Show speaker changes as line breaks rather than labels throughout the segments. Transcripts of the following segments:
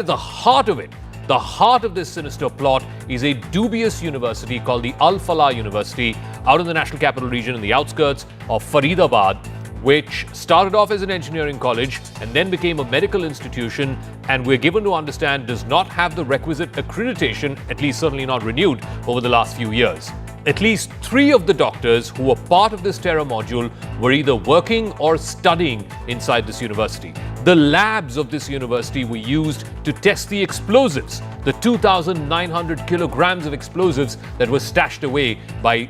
The heart of this sinister plot is a dubious university called the Al Falah University out in the National Capital Region in the outskirts of Faridabad, which started off as an engineering college and then became a medical institution, and we're given to understand does not have the requisite accreditation, at least certainly not renewed, over the last few years. At least 3 of the doctors who were part of this terror module were either working or studying inside this university. The labs of this university were used to test the explosives, the 2,900 kilograms of explosives that were stashed away by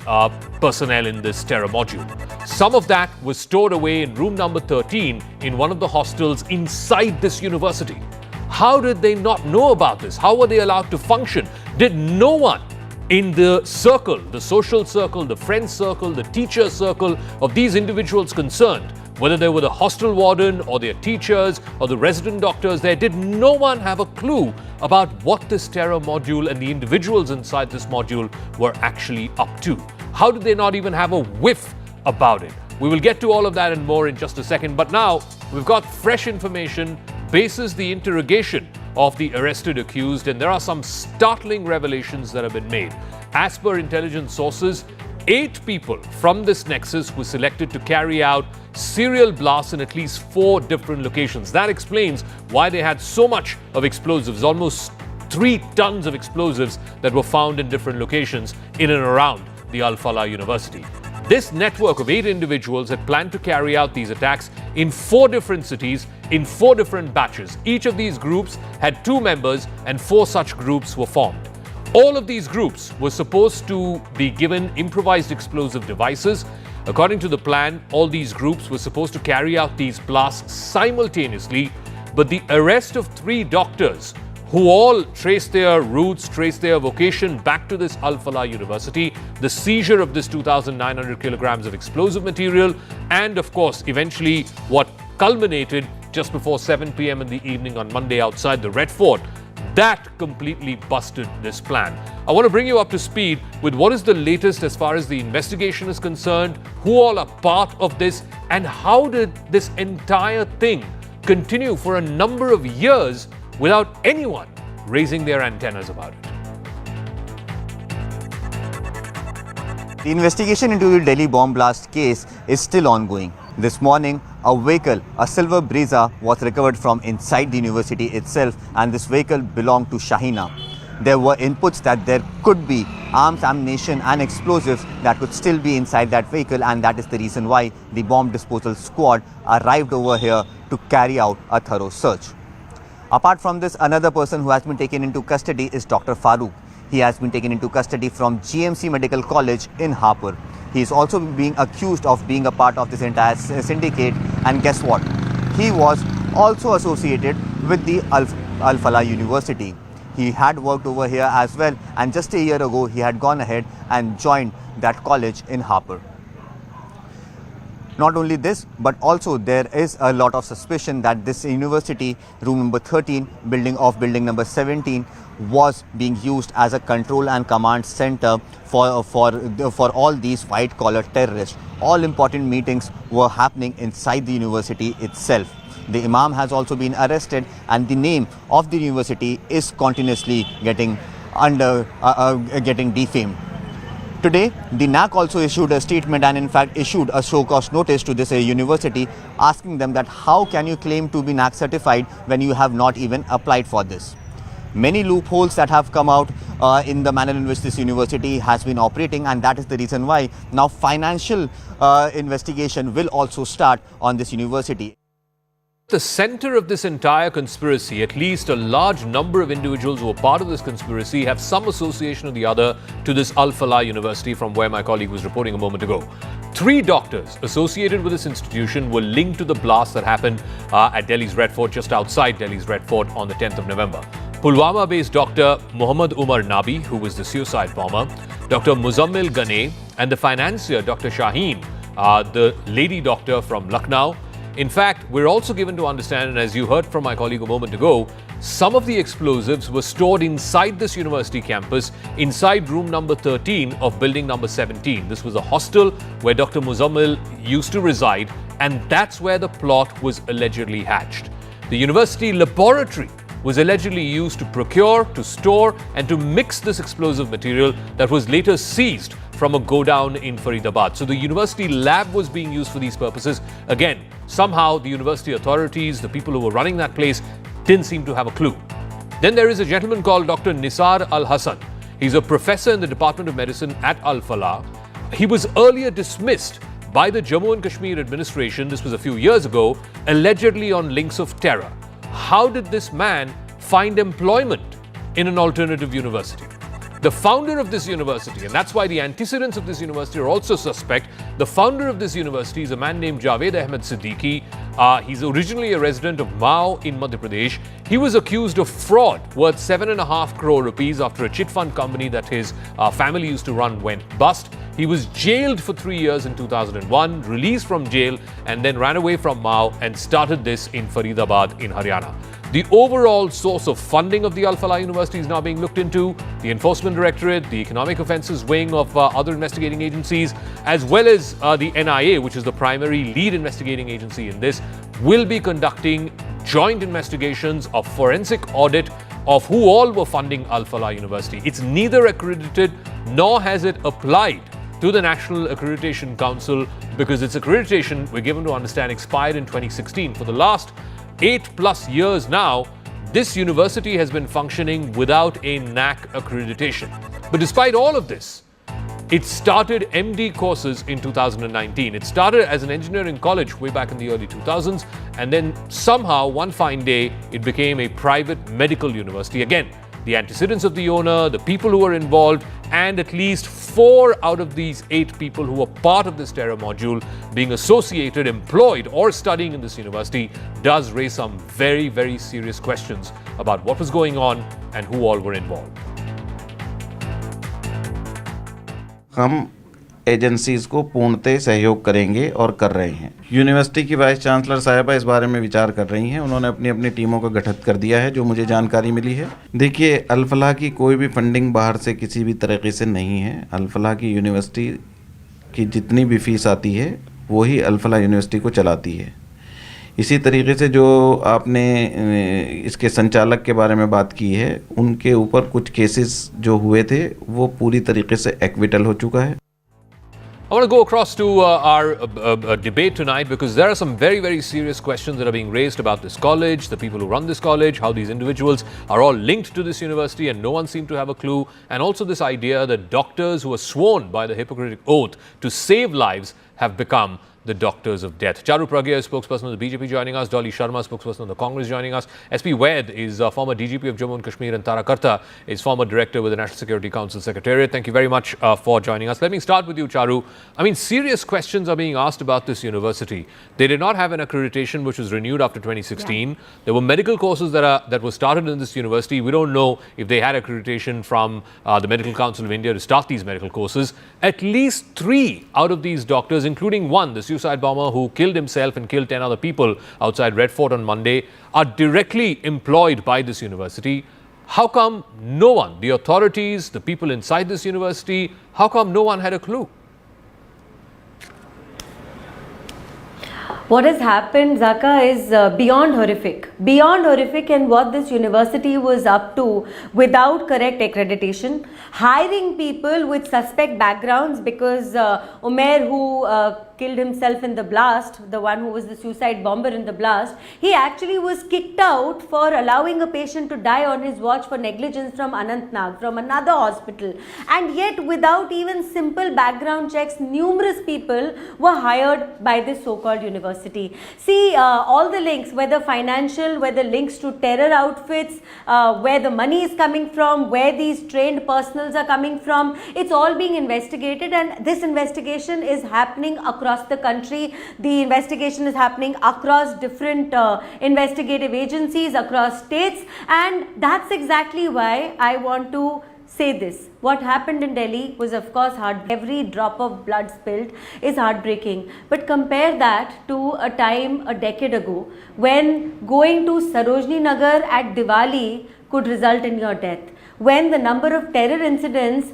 personnel in this terror module. Some of that was stored away in room number 13 in one of the hostels inside this university. How did they not know about this? How were they allowed to function? Did no one in the circle, the social circle, the friend circle, the teacher circle of these individuals concerned, whether they were the hostel warden or their teachers or the resident doctors there, did no one have a clue about what this terror module and the individuals inside this module were actually up to? How did they not even have a whiff about it? We will get to all of that and more in just a second, but now we've got fresh information bases the interrogation of the arrested accused, and there are some startling revelations that have been made. As per intelligence sources, 8 people from this nexus were selected to carry out serial blasts in at least 4 different locations. That explains why they had so much of explosives, almost 3 tons of explosives that were found in different locations in and around the Al Falah University. This network of 8 individuals had planned to carry out these attacks in 4 different cities in 4 different batches. Each of these groups had 2 members and 4 such groups were formed. All of these groups were supposed to be given improvised explosive devices. According to the plan, all these groups were supposed to carry out these blasts simultaneously, but the arrest of 3 doctors who all traced their roots, traced their vocation back to this Al Falah University, the seizure of this 2,900 kilograms of explosive material, and of course, eventually what culminated just before 7 p.m. in the evening on Monday outside the Red Fort, that completely busted this plan. I want to bring you up to speed with what is the latest as far as the investigation is concerned, who all are part of this, and how did this entire thing continue for a number of years without anyone raising their antennas about it.
The investigation into the Delhi bomb blast case is still ongoing. This morning, a vehicle, a silver Brezza, was recovered from inside the university itself, and this vehicle belonged to Shahina. There were inputs that there could be arms, ammunition and explosives that could still be inside that vehicle, and that is the reason why the bomb disposal squad arrived over here to carry out a thorough search. Apart from this, another person who has been taken into custody is Dr. Farooq. He has been taken into custody from GMC Medical College in Hapur. He is also being accused of being a part of this entire syndicate, and guess what? He was also associated with the Al Falah University. He had worked over here as well, and just a year ago he had gone ahead and joined that college in Hapur. Not only this, but also there is a lot of suspicion that this university, room number 13, building number 17, was being used as a control and command center for all these white-collar terrorists. All important meetings were happening inside the university itself. The Imam has also been arrested, and the name of the university is continuously getting defamed. Today, the NAC also issued a statement and in fact issued a show-cause notice to this university, asking them that how can you claim to be NAC certified when you have not even applied for this. Many loopholes that have come out in the manner in which this university has been operating, and that is the reason why now financial investigation will also start on this university.
The center of this entire conspiracy, at least a large number of individuals who are part of this conspiracy have some association or the other to this Al Falah University, from where my colleague was reporting a moment ago. 3 doctors associated with this institution were linked to the blast that happened at Delhi's Red Fort, just outside Delhi's Red Fort on the 10th of November. Pulwama-based Dr. Muhammad Umar Nabi, who was the suicide bomber, Dr. Muzammil Gane, and the financier Dr. Shaheen, the lady doctor from Lucknow. In fact, we're also given to understand, and as you heard from my colleague a moment ago, some of the explosives were stored inside this university campus, inside room number 13 of building number 17. This was a hostel where Dr. Muzammil used to reside, and that's where the plot was allegedly hatched. The university laboratory was allegedly used to procure, to store, and to mix this explosive material that was later seized from a godown in Faridabad. So the university lab was being used for these purposes. Again, somehow the university authorities, the people who were running that place, didn't seem to have a clue. Then there is a gentleman called Dr. Nisar Al-Hassan. He's a professor in the Department of Medicine at Al-Falah. He was earlier dismissed by the Jammu and Kashmir administration, this was a few years ago, allegedly on links of terror. How did this man find employment in an alternative university? The founder of this university, and that's why the antecedents of this university are also suspect, the founder of this university is a man named Javed Ahmed Siddiqui. He's originally a resident of Mao in Madhya Pradesh. He was accused of fraud worth 7.5 crore rupees after a chit fund company that his family used to run went bust. He was jailed for 3 years in 2001, released from jail, and then ran away from Mao and started this in Faridabad in Haryana. The overall source of funding of the Al-Falah University is now being looked into. The Enforcement Directorate, the Economic Offences Wing of other investigating agencies, as well as the NIA, which is the primary lead investigating agency in this, will be conducting joint investigations of forensic audit of who all were funding Al-Falah University. It's neither accredited nor has it applied to the National Accreditation Council because its accreditation, we're given to understand, expired in 2016. For the last 8+ years now, this university has been functioning without a NAC accreditation. But despite all of this, it started MD courses in 2019. It started as an engineering college way back in the early 2000s, and then somehow, one fine day, it became a private medical university. Again, the antecedents of the owner, the people who were involved, and at least 4 out of these 8 people who were part of this terror module being associated, employed, or studying in this university does raise some very, very serious questions about what was going on and who all were involved.
हम agencies को पूर्णतः सहयोग करेंगे और कर रहे हैं। University की वाइस चांसलर साहिबा इस बारे में विचार कर रही हैं। उन्होंने अपनी अपनी टीमों का गठित कर दिया है, जो मुझे जानकारी मिली है। देखिए, अल-फलाह की कोई भी फंडिंग बाहर से किसी भी तरीके से नहीं है। अल-फलाह की यूनिवर्सिटी की जितनी भी फीस आती है वही अल-फलाह यूनिवर्सिटी को चलाती है। इसी तरीके से जो आपने इसके संचालक के बारे में बात की है, उनके ऊपर कुछ केसेस जो हुए थे वो पूरी तरीके से एक्विटल हो चुका है।
I want to go across to our debate tonight because there are some very, very serious questions that are being raised about this college, the people who run this college, how these individuals are all linked to this university and no one seemed to have a clue, and also this idea that doctors who are sworn by the Hippocratic Oath to save lives have become the doctors of death. Charu Pragya is spokesperson of the BJP joining us, Dolly Sharma, spokesperson of the Congress joining us, SP Waid is former DGP of Jammu and Kashmir, and Tara Karta is former director with the National Security Council Secretariat. Thank you very much for joining us. Let me start with you, Charu. I mean, serious questions are being asked about this university. They did not have an accreditation which was renewed after 2016. Yeah. There were medical courses that were started in this university. We don't know if they had accreditation from the Medical Council of India to start these medical courses. At least 3 out of these doctors, including one, the suicide bomber who killed himself and killed 10 other people outside Red Fort on Monday, are directly employed by this university. How come no one, the authorities, the people inside this university, how come no one had a clue?
What has happened, Zaka, is beyond horrific. Beyond horrific, and what this university was up to without correct accreditation, hiring people with suspect backgrounds, because Umair, who killed himself in the blast, the one who was the suicide bomber in the blast, he actually was kicked out for allowing a patient to die on his watch for negligence from Anantnag, from another hospital. And yet, without even simple background checks, numerous people were hired by this so-called university. See, all the links, whether financial, whether links to terror outfits, where the money is coming from, where these trained personals are coming from, it's all being investigated, and this investigation is happening across the country. The investigation is happening across different investigative agencies, across states, and that's exactly why I want to say this. What happened in Delhi was, of course, every drop of blood spilled is heartbreaking. But compare that to a time a decade ago when going to Sarojini Nagar at Diwali could result in your death. When the number of terror incidents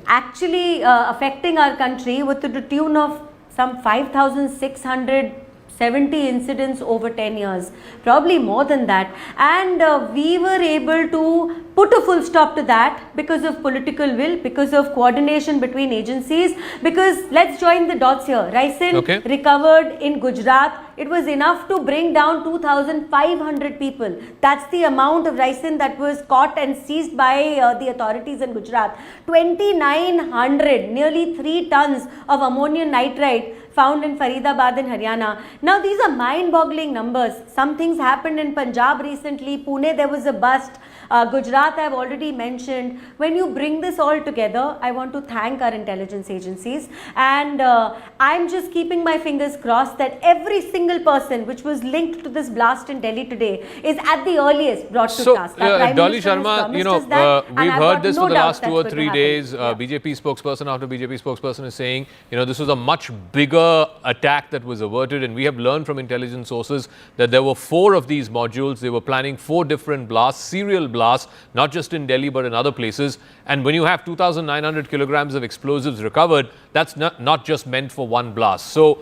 actually affecting our country was to the tune of some 5,600 70 incidents over 10 years, probably more than that. And we were able to put a full stop to that because of political will, because of coordination between agencies, because let's join the dots here. Ricin recovered in Gujarat. It was enough to bring down 2,500 people. That's the amount of ricin that was caught and seized by the authorities in Gujarat. 2,900, nearly 3 tons of ammonium nitrate found in Faridabad in Haryana. Now these are mind-boggling numbers. Some things happened in Punjab recently. Pune, there was a bust. Gujarat, I've already mentioned. When you bring this all together, I want to thank our intelligence agencies, and I'm just keeping my fingers crossed that every single person which was linked to this blast in Delhi today is at the earliest brought to task.
Dolly Sharma, we've heard this for the last 2 or 3 days. BJP spokesperson after BJP spokesperson is saying, this was a much bigger attack that was averted, and we have learned from intelligence sources that there were 4 of these modules. They were planning 4 different blasts, serial blasts, not just in Delhi but in other places. And when you have 2,900 kilograms of explosives recovered, that's not just meant for one blast. So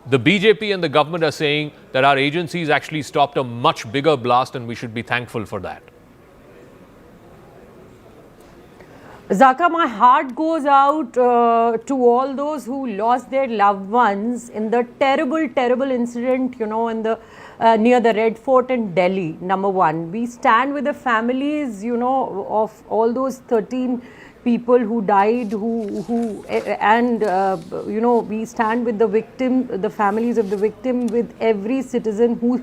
the BJP and the government are saying that our agencies actually stopped a much bigger blast, and we should be thankful for that.
Zaka, my heart goes out to all those who lost their loved ones in the terrible, terrible incident, in the near the Red Fort in Delhi. Number one, we stand with the families, of all those 13 people who died, we stand with the victim, the families of the victim, with every citizen who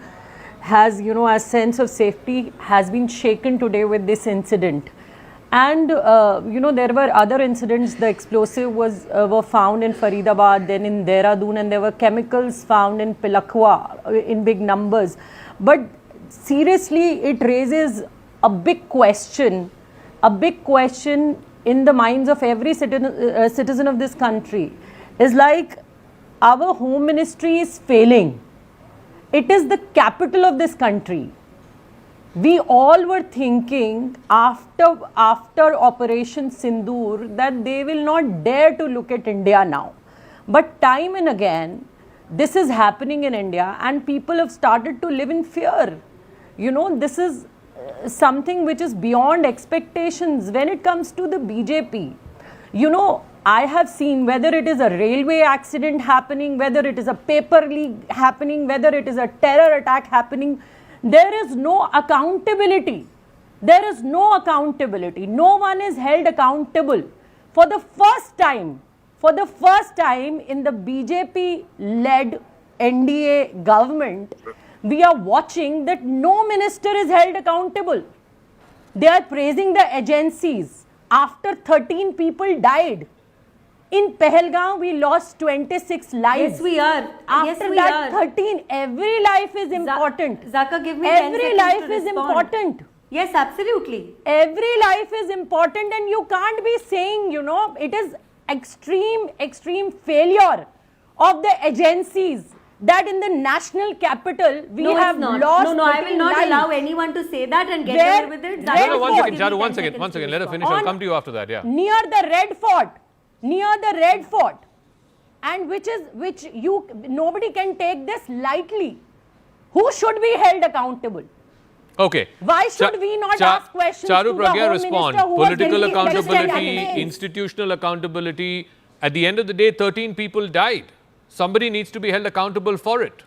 has, a sense of safety has been shaken today with this incident. And there were other incidents. The explosive were found in Faridabad, then in Dehradun, and there were chemicals found in Pilakwa in big numbers. But seriously, it raises a big question in the minds of every citizen of this country. Is like, our home ministry is failing. It is the capital of this country. We all were thinking after Operation Sindoor that they will not dare to look at India now. But time and again, this is happening in India, and people have started to live in fear. This is something which is beyond expectations when it comes to the BJP. I have seen, whether it is a railway accident happening, whether it is a paper leak happening, whether it is a terror attack happening, there is no accountability. There is no accountability. No one is held accountable. For the first time in the BJP-led NDA government, we are watching that no minister is held accountable. They are praising the agencies. After 13 people died. In Pahalgam, we lost 26 lives.
Yes, we are.
After that, 13. Every life is important.
Zaka, give me
every life is important.
Yes, absolutely.
Every life is important, and you can't be saying, it is extreme failure of the agencies that in the national capital we have lost.
No, I will not allow anyone to say that and get away with it.
Charu, one second. Let her finish. I'll come to you after that. Yeah.
Near the Red Fort, and which nobody can take this lightly. Who should be held accountable?
Okay.
Why should we not ask questions
Charu
to the
Pragya,
Home
respond.
Minister who
Political
was
accountability, institutional accountability. At the end of the day, 13 people died. Somebody needs to be held accountable for it.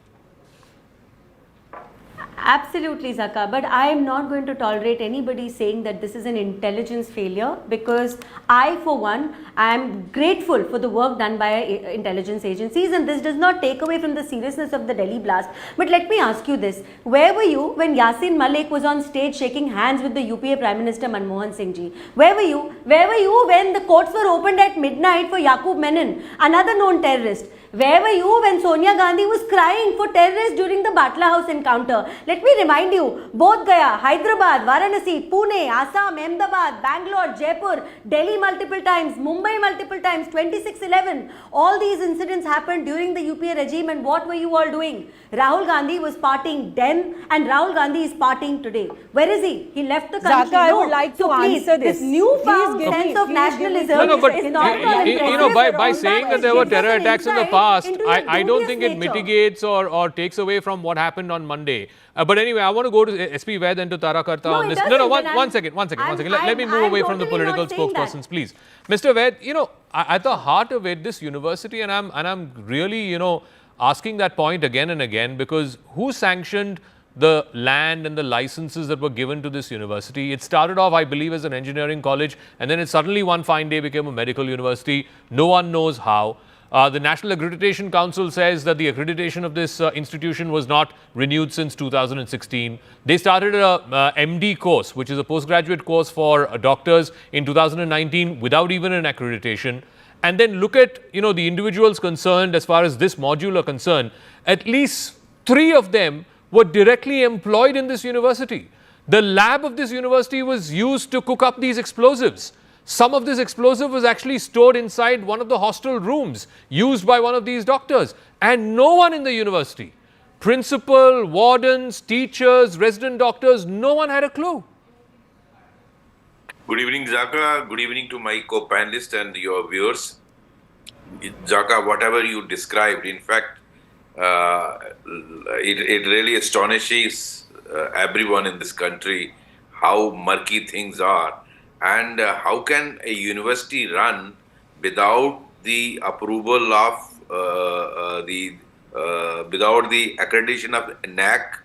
Absolutely, Zaka, but I am not going to tolerate anybody saying that this is an intelligence failure, because I, for one, am grateful for the work done by intelligence agencies, and this does not take away from the seriousness of the Delhi blast. But let me ask you this. Where were you when Yasin Malik was on stage shaking hands with the UPA Prime Minister Manmohan Singh ji? Where were you? Where were you when the courts were opened at midnight for Yaqub Menon, another known terrorist? Where were you when Sonia Gandhi was crying for terrorists during the Batla House encounter? Let me remind you, Bodh Gaya, Hyderabad, Varanasi, Pune, Assam, Ahmedabad, Bangalore, Jaipur, Delhi multiple times, Mumbai multiple times, 26/11. All these incidents happened during the UPA regime, and what were you all doing? Rahul Gandhi was partying then, and Rahul Gandhi is partying today. Where is he? He left the country.
Zaka, I would like to answer
this newfound sense of nationalism
No, but
is not
by saying that there were terror attacks in the past, past,
into your
I don't
dubious
think it
nature.
mitigates or takes away from what happened on Monday. But anyway, I want to go to SP Ved and to Tarakarta
No,
on
it
this.
doesn't,
One,
and
one second. Let me move
I'm
away from the
totally not
political
saying that.
spokespersons, please. Mr. Ved, at the heart of it, this university, and I'm really, asking that point again and again, because who sanctioned the land and the licenses that were given to this university? It started off, I believe, as an engineering college, and then it suddenly one fine day became a medical university. No one knows how. The National Accreditation Council says that the accreditation of this institution was not renewed since 2016. They started a MD course, which is a postgraduate course for doctors, in 2019 without even an accreditation. And then look at, the individuals concerned as far as this module are concerned. At least 3 of them were directly employed in this university. The lab of this university was used to cook up these explosives. Some of this explosive was actually stored inside one of the hostel rooms used by one of these doctors. And no one in the university, principal, wardens, teachers, resident doctors, no one had a clue.
Good evening, Zaka. Good evening to my co-panelists and your viewers. Zaka, whatever you described, in fact, it really astonishes everyone in this country how murky things are, and how can a university run without the approval of without the accreditation of NAC,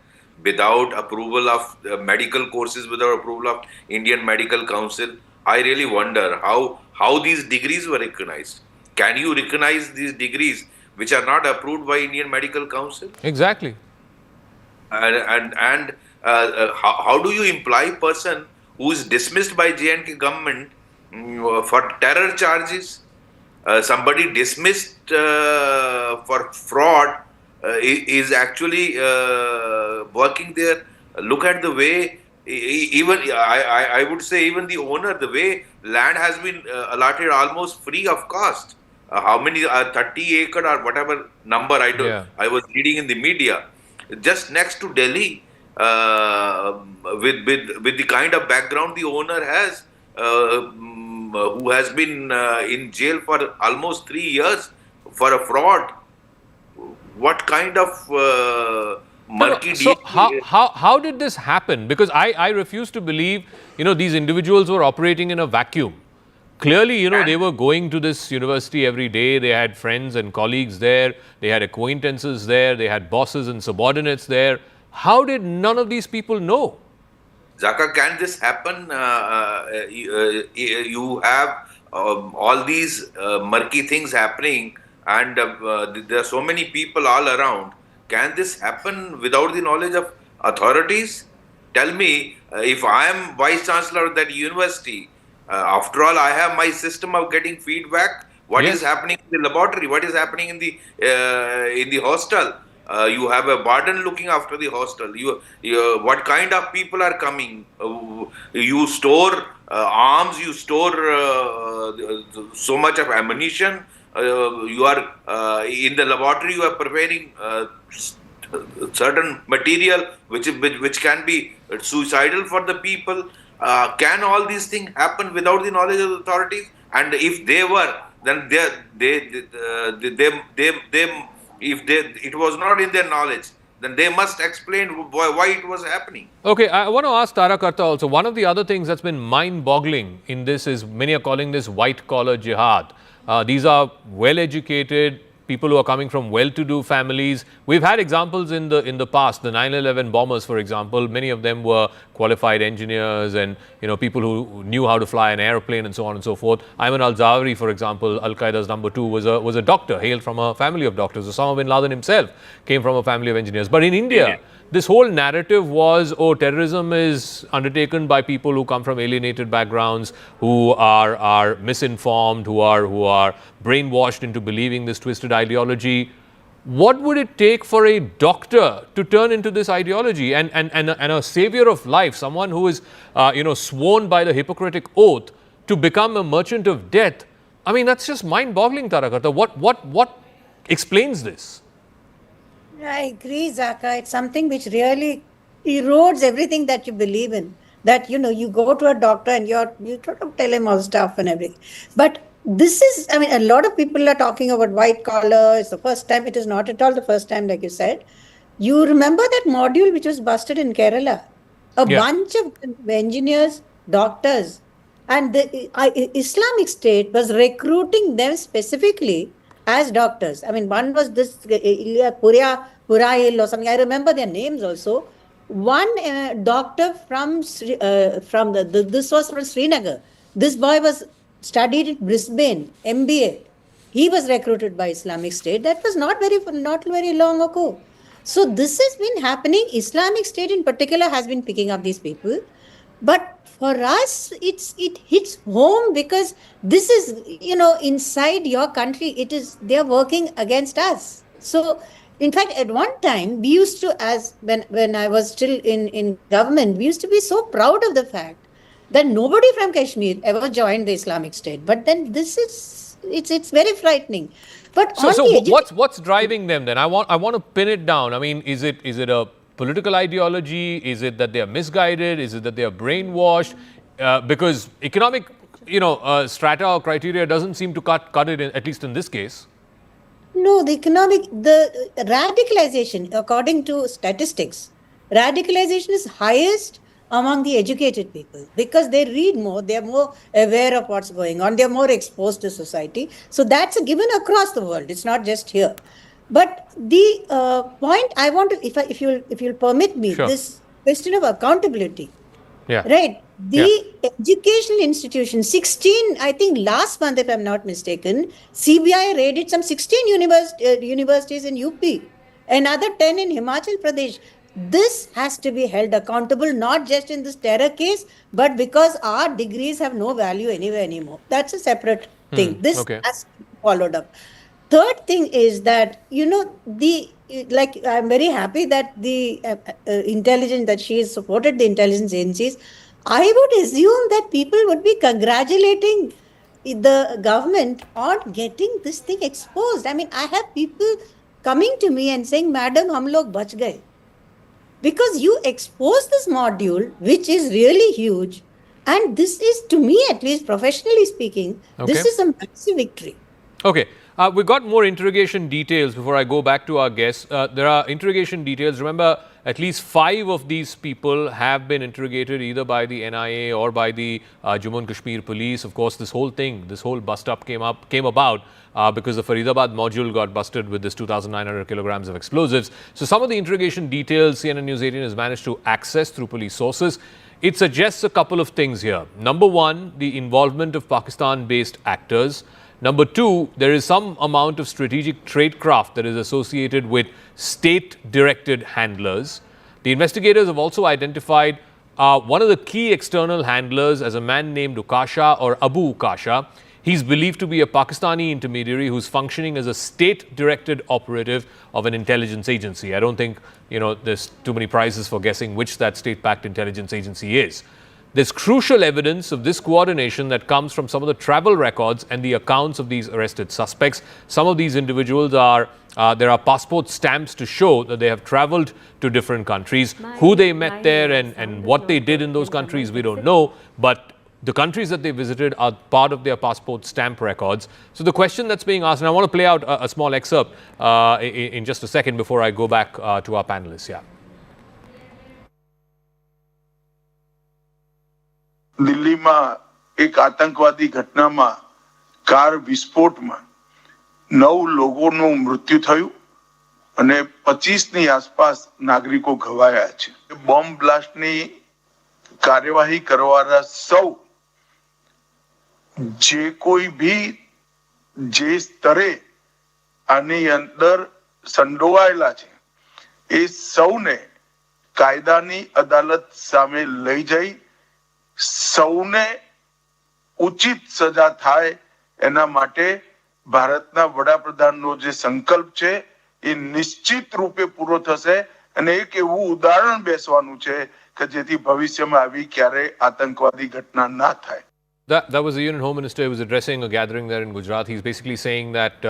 without approval of medical courses, without approval of Indian Medical Council. I really wonder how these degrees were recognized. Can you recognize these degrees which are not approved by Indian Medical Council?
Exactly.
And how do you imply person who is dismissed by J&K government for terror charges? Somebody dismissed for fraud is actually working there. Look at the way, even I would say, even the owner, the way land has been allotted almost free of cost. How many 30 acre or whatever number I was reading in the media, just next to Delhi, with the kind of background the owner has, who has been in jail for almost 3 years for a fraud. What kind of murky
So
deal?
how did this happen? Because I refuse to believe, these individuals were operating in a vacuum. Clearly, they were going to this university every day. They had friends and colleagues there. They had acquaintances there. They had bosses and subordinates there. How did none of these people know?
Zaka, can this happen? You have all these murky things happening, and there are so many people all around. Can this happen without the knowledge of authorities? Tell me, if I am Vice Chancellor of that university, after all, I have my system of getting feedback. What is happening in the laboratory? What is happening in the hostel? You have a warden looking after the hostel. What kind of people are coming? You store arms. You store so much of ammunition. You are in the laboratory. You are preparing certain material which can be suicidal for the people. Can all these things happen without the knowledge of the authorities? And if they were, then it was not in their knowledge, then they must explain why it was happening.
Okay, I want to ask Tarakarta also. One of the other things that's been mind-boggling in this is many are calling this white-collar jihad. These are well-educated people who are coming from well-to-do families. We've had examples in the past. The 9/11 bombers, for example, many of them were qualified engineers and people who knew how to fly an airplane and so on and so forth. Ayman al-Zawahiri, for example, Al-Qaeda's number 2, was a doctor, hailed from a family of doctors. Osama bin Laden himself came from a family of engineers. But in India, this whole narrative was, terrorism is undertaken by people who come from alienated backgrounds, who are misinformed, who are brainwashed into believing this twisted ideology. What would it take for a doctor to turn into this ideology and a savior of life, someone who is, sworn by the Hippocratic oath to become a merchant of death? I mean, that's just mind-boggling, Tarakarta. What explains this?
I agree, Zaka. It's something which really erodes everything that you believe in. That, you go to a doctor and you sort of tell him all stuff and everything. But this is, I mean, a lot of people are talking about white collar. It's the first time. It is not at all the first time, like you said. You remember that module which was busted in Kerala? A bunch of engineers, doctors, and the Islamic State was recruiting them specifically as doctors. I mean, one was this Purail or something. I remember their names also. One doctor from this was from Srinagar. This boy was studied in Brisbane, MBA. He was recruited by Islamic State. That was not very long ago. So this has been happening. Islamic State in particular has been picking up these people. But for us, it hits home because this is, inside your country, they're working against us. So in fact, at one time, we used to, when I was still in government, we used to be so proud of the fact that nobody from Kashmir ever joined the Islamic State. But then it's very frightening. But
what's driving them then? I want to pin it down. I mean, is it a political ideology? Is it that they are misguided? Is it that they are brainwashed? Because economic, strata or criteria doesn't seem to cut it in, at least in this case.
No, the radicalization, according to statistics, radicalization is highest among the educated people because they read more, they're more aware of what's going on, they're more exposed to society. So that's a given across the world. It's not just here. But the point I want to, if you'll permit me, this question of accountability.
Yeah.
Right. The educational institution, 16, I think last month, if I'm not mistaken, CBI raided some 16 universities in UP, another 10 in Himachal Pradesh. This has to be held accountable, not just in this terror case, but because our degrees have no value anywhere anymore. That's a separate thing. This has to be followed up. Third thing is that, I'm very happy that the intelligence, that she has supported the intelligence agencies. I would assume that people would be congratulating the government on getting this thing exposed. I mean, I have people coming to me and saying, Madam, hum log bach gaye. Because you expose this module, which is really huge. And this is, to me at least, professionally speaking, this is a massive victory.
Okay. We've got more interrogation details before I go back to our guests. There are interrogation details. Remember, at least 5 of these people have been interrogated either by the NIA or by the Jammu and Kashmir police. Of course, this whole bust-up came about because the Faridabad module got busted with this 2,900 kilograms of explosives. So some of the interrogation details CNN News 18 has managed to access through police sources. It suggests a couple of things here. Number one, the involvement of Pakistan-based actors. Number two, there is some amount of strategic tradecraft that is associated with state-directed handlers. The investigators have also identified one of the key external handlers as a man named Ukasha or Abu Ukasha. He's believed to be a Pakistani intermediary who's functioning as a state-directed operative of an intelligence agency. I don't think, there's too many prizes for guessing which that state-backed intelligence agency is. There's crucial evidence of this coordination that comes from some of the travel records and the accounts of these arrested suspects. Some of these individuals there are passport stamps to show that they have traveled to different countries. Who they met there and what they did in those countries, we don't know. But the countries that they visited are part of their passport stamp records. So the question that's being asked, and I want to play out a small excerpt in just a second before I go back to our panelists. Yeah.
દિલ્હીમાં એક આતંકવાદી ઘટનામાં car વિસ્ફોટમાં 9 લોકોનું મૃત્યુ થયું અને 25ની આસપાસ નાગરિકો ઘવાયા છે. બોમ્બ બ્લાસ્ટની કાર્યવાહી કરવાના સૌ જે કોઈ ભી જે સ્તરે આની અંદર સંડોવાયેલા છે એ સૌને કાયદાની અદાલત સામે લઈ જઈ સૌને ઉચિત સજા થાય એના માટે ભારતના વડાપ્રધાનનો જે સંકલ્પ છે એ નિશ્ચિત રૂપે પૂરો થશે અને એક એવું ઉદાહરણ બેસવાનું છે કે જેથી ભવિષ્યમાં આવી ક્યારે આતંકવાદી ઘટના ના થાય.
That was the Union Home Minister who was addressing a gathering there in Gujarat. He's basically saying that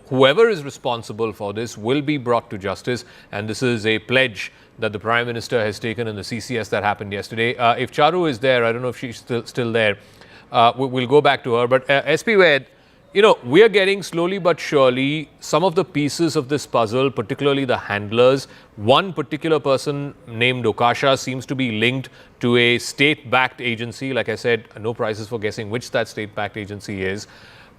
whoever is responsible for this will be brought to justice, and this is a pledge that the Prime Minister has taken in the CCS that happened yesterday. If Charu is there, I don't know if she's still there, we'll go back to her. But SP Ved, we are getting slowly but surely some of the pieces of this puzzle, particularly the handlers. One particular person named Okasha seems to be linked to a state-backed agency. Like I said, no prizes for guessing which that state-backed agency is.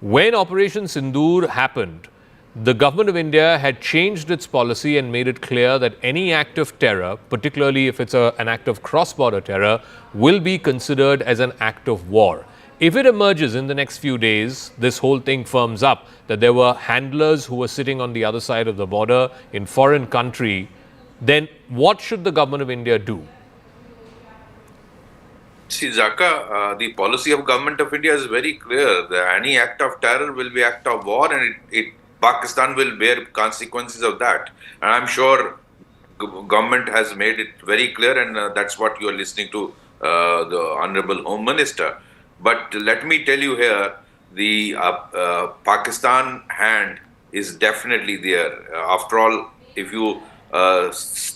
When Operation Sindoor happened, the government of India had changed its policy and made it clear that any act of terror, particularly if it's an act of cross-border terror, will be considered as an act of war. If it emerges in the next few days, this whole thing firms up, that there were handlers who were sitting on the other side of the border in foreign country, then what should the government of India do?
See, Zaka, the policy of government of India is very clear. That any act of terror will be act of war, and Pakistan will bear consequences of that. And I'm sure government has made it very clear, and that's what you are listening to the Honorable Home Minister. But let me tell you here, the Pakistan hand is definitely there. After all, if you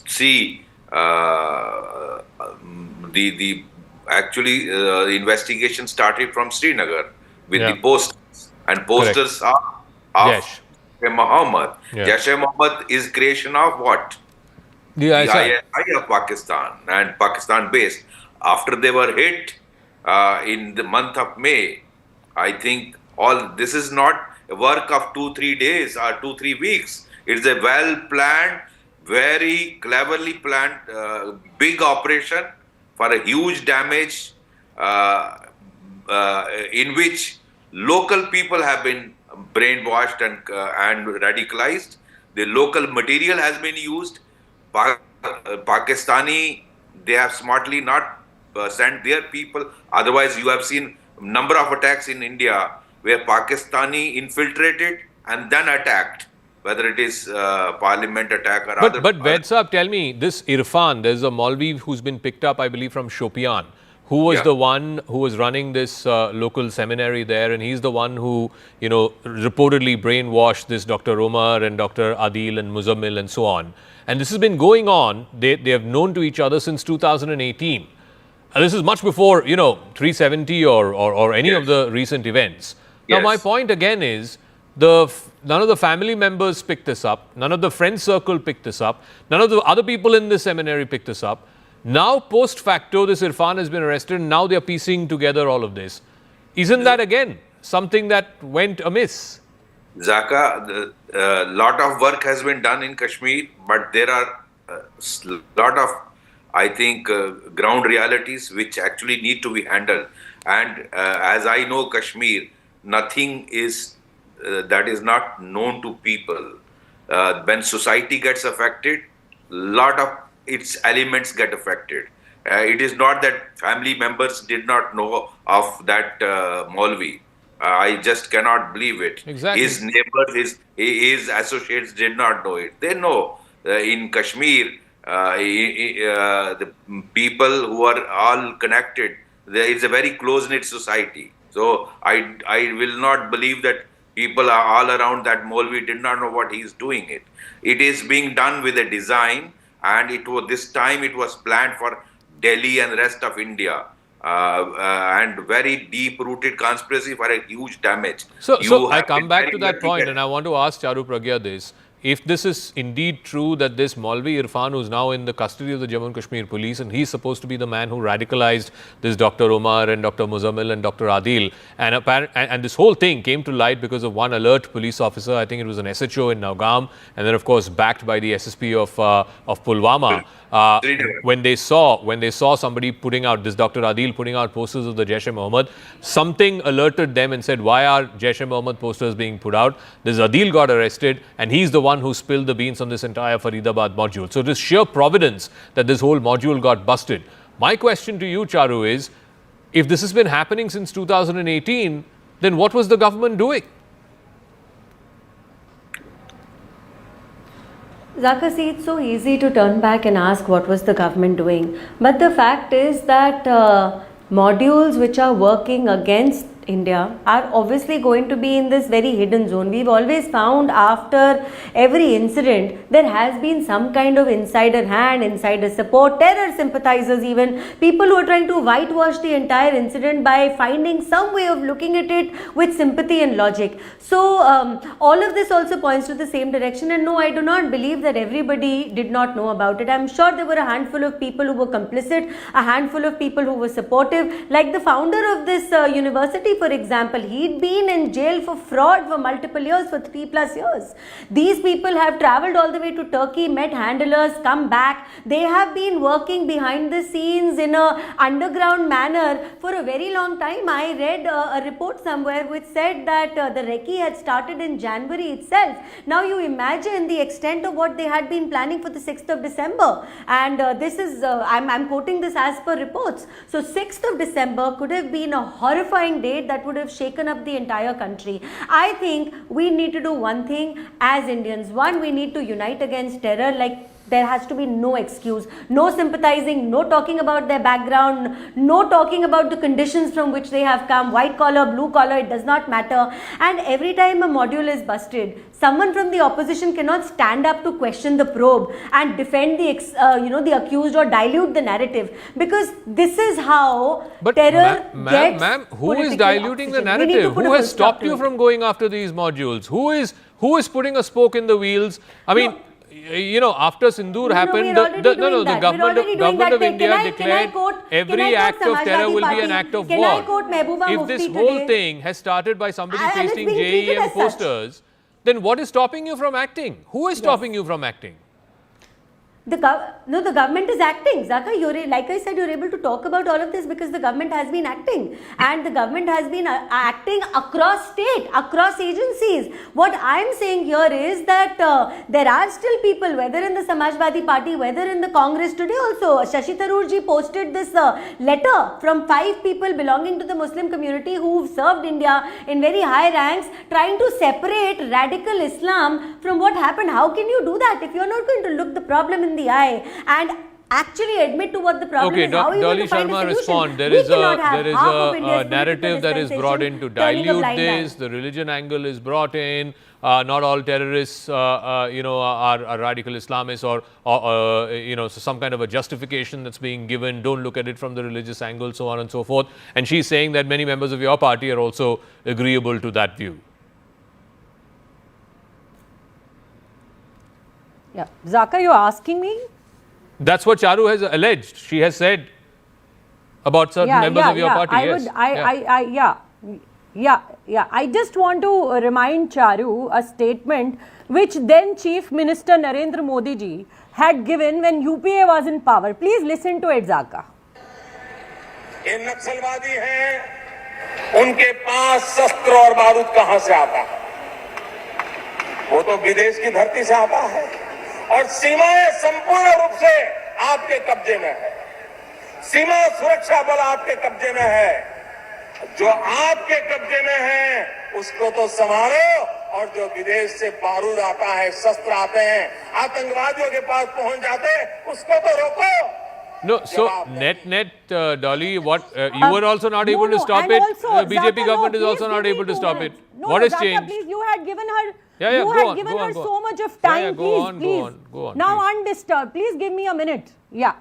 see the investigation started from Srinagar with the posters, and posters are of
Yes.
Muhammad.
Yeah.
Jaish-e-Mohammed is creation of what?
The ISI.
ISI of Pakistan and Pakistan based. After they were hit in the month of May, I think all this is not a work of 2-3 days or 2-3 weeks. It's a well planned, very cleverly planned big operation for a huge damage in which local people have been brainwashed and radicalized. The local material has been used. Pakistani, they have smartly not sent their people. Otherwise, you have seen number of attacks in India where Pakistani infiltrated and then attacked, whether it is parliament attack or other.
But Vaid Saab, tell me, this Irfan, there's a Maulvi who's been picked up, I believe, from Shopian, who was the one who was running this local seminary there, and he's the one who, reportedly brainwashed this Dr. Omar and Dr. Adil and Muzammil and so on. And this has been going on. They have known to each other since 2018. And this is much before, 370 or any of the recent events. Now, my point again is, none of the family members picked this up. None of the friend circle picked this up. None of the other people in the seminary picked this up. Now, post facto, this Irfan has been arrested, and now they are piecing together all of this. Isn't that, again, something that went amiss?
Zaka, a lot of work has been done in Kashmir, but there are a lot of, I think, ground realities which actually need to be handled. And as I know Kashmir, nothing is that is not known to people. When society gets affected, lot of its elements get affected. It is not that family members did not know of that Maulvi. I just cannot believe it.
Exactly.
His neighbors, his associates did not know it. They know in Kashmir, the people who are all connected, there is a very close-knit society. So I will not believe that people are all around that Maulvi did not know what he is doing it. It is being done with a design, and this time it was planned for Delhi and rest of India. And very deep-rooted conspiracy for a huge damage.
So I come back to that point, and I want to ask Charu Pragya this. If this is indeed true that this Maulvi Irfan, who's now in the custody of the Jammu and Kashmir police, and he's supposed to be the man who radicalized this Dr. Omar and Dr. Muzammil and Dr. Adil, and this whole thing came to light because of one alert police officer, I think it was an SHO in Naugam, and then of course backed by the SSP of Pulwama. When they saw somebody putting out, this Dr. Adil putting out posters of the Jaish-e-Mohammed, something alerted them and said, why are Jaish-e-Mohammed posters being put out? This Adil got arrested, and he's the one who spilled the beans on this entire Faridabad module. So it is sheer providence that this whole module got busted. My question to you, Charu, is, if this has been happening since 2018, then what was the government doing?
Zaka, see, it's so easy to turn back and ask what was the government doing. But the fact is that modules which are working against India are obviously going to be in this very hidden zone. We've always found after every incident there has been some kind of insider hand, insider support, terror sympathizers, even people who are trying to whitewash the entire incident by finding some way of looking at it with sympathy and logic. So all of this also points to the same direction, and no, I do not believe that everybody did not know about it. I'm sure there were a handful of people who were complicit, a handful of people who were supportive, like the founder of this university, for example. He'd been in jail for fraud for multiple years, for 3+ years. These people have travelled all the way to Turkey, met handlers, come back. They have been working behind the scenes in a underground manner for a very long time. I read a report somewhere which said that the recce had started in January itself. Now you imagine the extent of what they had been planning for the 6th of December. And this is, I'm quoting this as per reports. So 6th of December could have been a horrifying date that would have shaken up the entire country. I think we need to do one thing as Indians. One, we need to unite against terror. Like, there has to be no excuse, no sympathizing, no talking about their background, no talking about the conditions from which they have come, white collar, blue collar, it does not matter. And every time a module is busted, someone from the opposition cannot stand up to question the probe and defend the the accused or dilute the narrative, because this is how terror gets
ma'am, who is diluting the narrative? Who has stopped you from going after these modules? Who is putting a spoke in the wheels? I mean, after Sindoor happened, the government of India declared every act of terror will be an act of war. If this whole thing has started by somebody pasting JEM posters, then what is stopping you from acting? Who is stopping you from acting?
The government is acting. Zaka, like I said, you're able to talk about all of this because the government has been acting, and the government has been acting across state, across agencies. What I'm saying here is that there are still people, whether in the Samajwadi Party, whether in the Congress today also. Shashi Tharoor ji posted this letter from 5 people belonging to the Muslim community who've served India in very high ranks, trying to separate radical Islam from what happened. How can you do that if you're not going to look the problem in the eye and actually admit to what the problem is? How are you going to find a solution?
Respond. There is a narrative that is brought in to dilute this. The religion angle is brought in. Not all terrorists, are radical Islamists or so some kind of a justification that's being given. Don't look at it from the religious angle, so on and so forth. And she's saying that many members of your party are also agreeable to that view.
Yeah, Zaka, you're asking me?
That's what Charu has alleged. She has said about certain members of your party.
I just want to remind Charu a statement which then Chief Minister Narendra Modi ji had given when UPA was in power. Please listen to it, Zaka.
ये नक्सलवादी हैं, उनके पास शस्त्र और बारूद कहां से आता है? वो तो विदेश की धरती से आता है, और सीमाएं संपूर्ण रूप से आपके कब्जे में है। सीमा सुरक्षा बल आपके कब्जे में है। जो आपके कब्जे में है उसको तो संभालो, और जो विदेश से बारूद आता है, शस्त्र आते हैं, आतंकवादियों के पास पहुंच जाते हैं, उसको तो रोको।
No, so net, Dolly, what you were also not able to stop it. BJP government is also not able to stop it. What has changed?
Please, you had given her.
You
had given her so much of time.
Go on.
Now undisturbed. Please give me a minute. Yeah.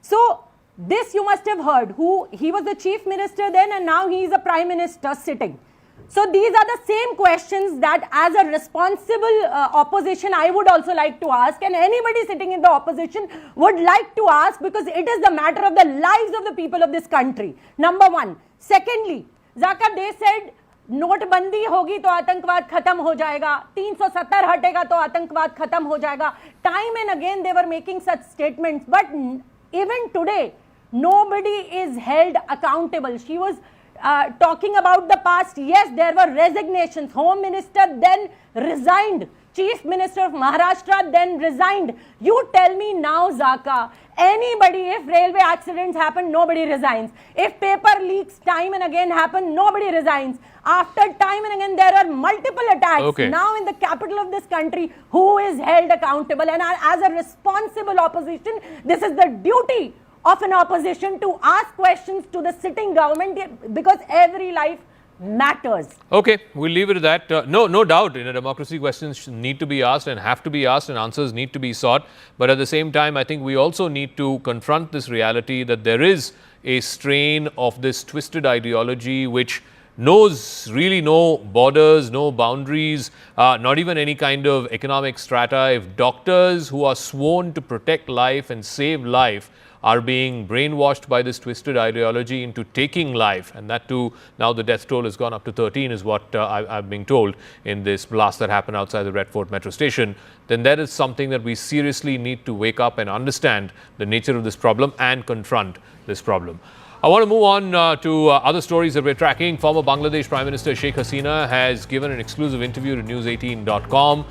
So this you must have heard. He was the chief minister then, and now he is a prime minister sitting. So these are the same questions that as a responsible opposition I would also like to ask, and anybody sitting in the opposition would like to ask, because it is the matter of the lives of the people of this country. Number one. Secondly, Zaka, they said नोटबंदी होगी तो आतंकवाद खत्म हो जाएगा, 370 हटेगा तो आतंकवाद खत्म हो जाएगा. Time and again they were making such statements, but even today nobody is held accountable. She was talking about the past. Yes, there were resignations. Home Minister then resigned. Chief Minister of Maharashtra then resigned. You tell me now, Zaka, anybody, if railway accidents happen, nobody resigns. If paper leaks time and again happen, nobody resigns. After time and again, there are multiple attacks. Now in the capital of this country, who is held accountable? And as a responsible opposition, this is the duty of an opposition to ask questions to the sitting government, because every life matters.
Okay, we'll leave it at that. No doubt, in a democracy, questions need to be asked and have to be asked, and answers need to be sought. But at the same time, I think we also need to confront this reality that there is a strain of this twisted ideology which knows really no borders, no boundaries, not even any kind of economic strata. If doctors who are sworn to protect life and save life are being brainwashed by this twisted ideology into taking life, and that too, now the death toll has gone up to 13 is what I've been told in this blast that happened outside the Red Fort metro station, then that is something that we seriously need to wake up and understand the nature of this problem and confront this problem. I want to move on to other stories that we're tracking. Former Bangladesh Prime Minister Sheikh Hasina has given an exclusive interview to News18.com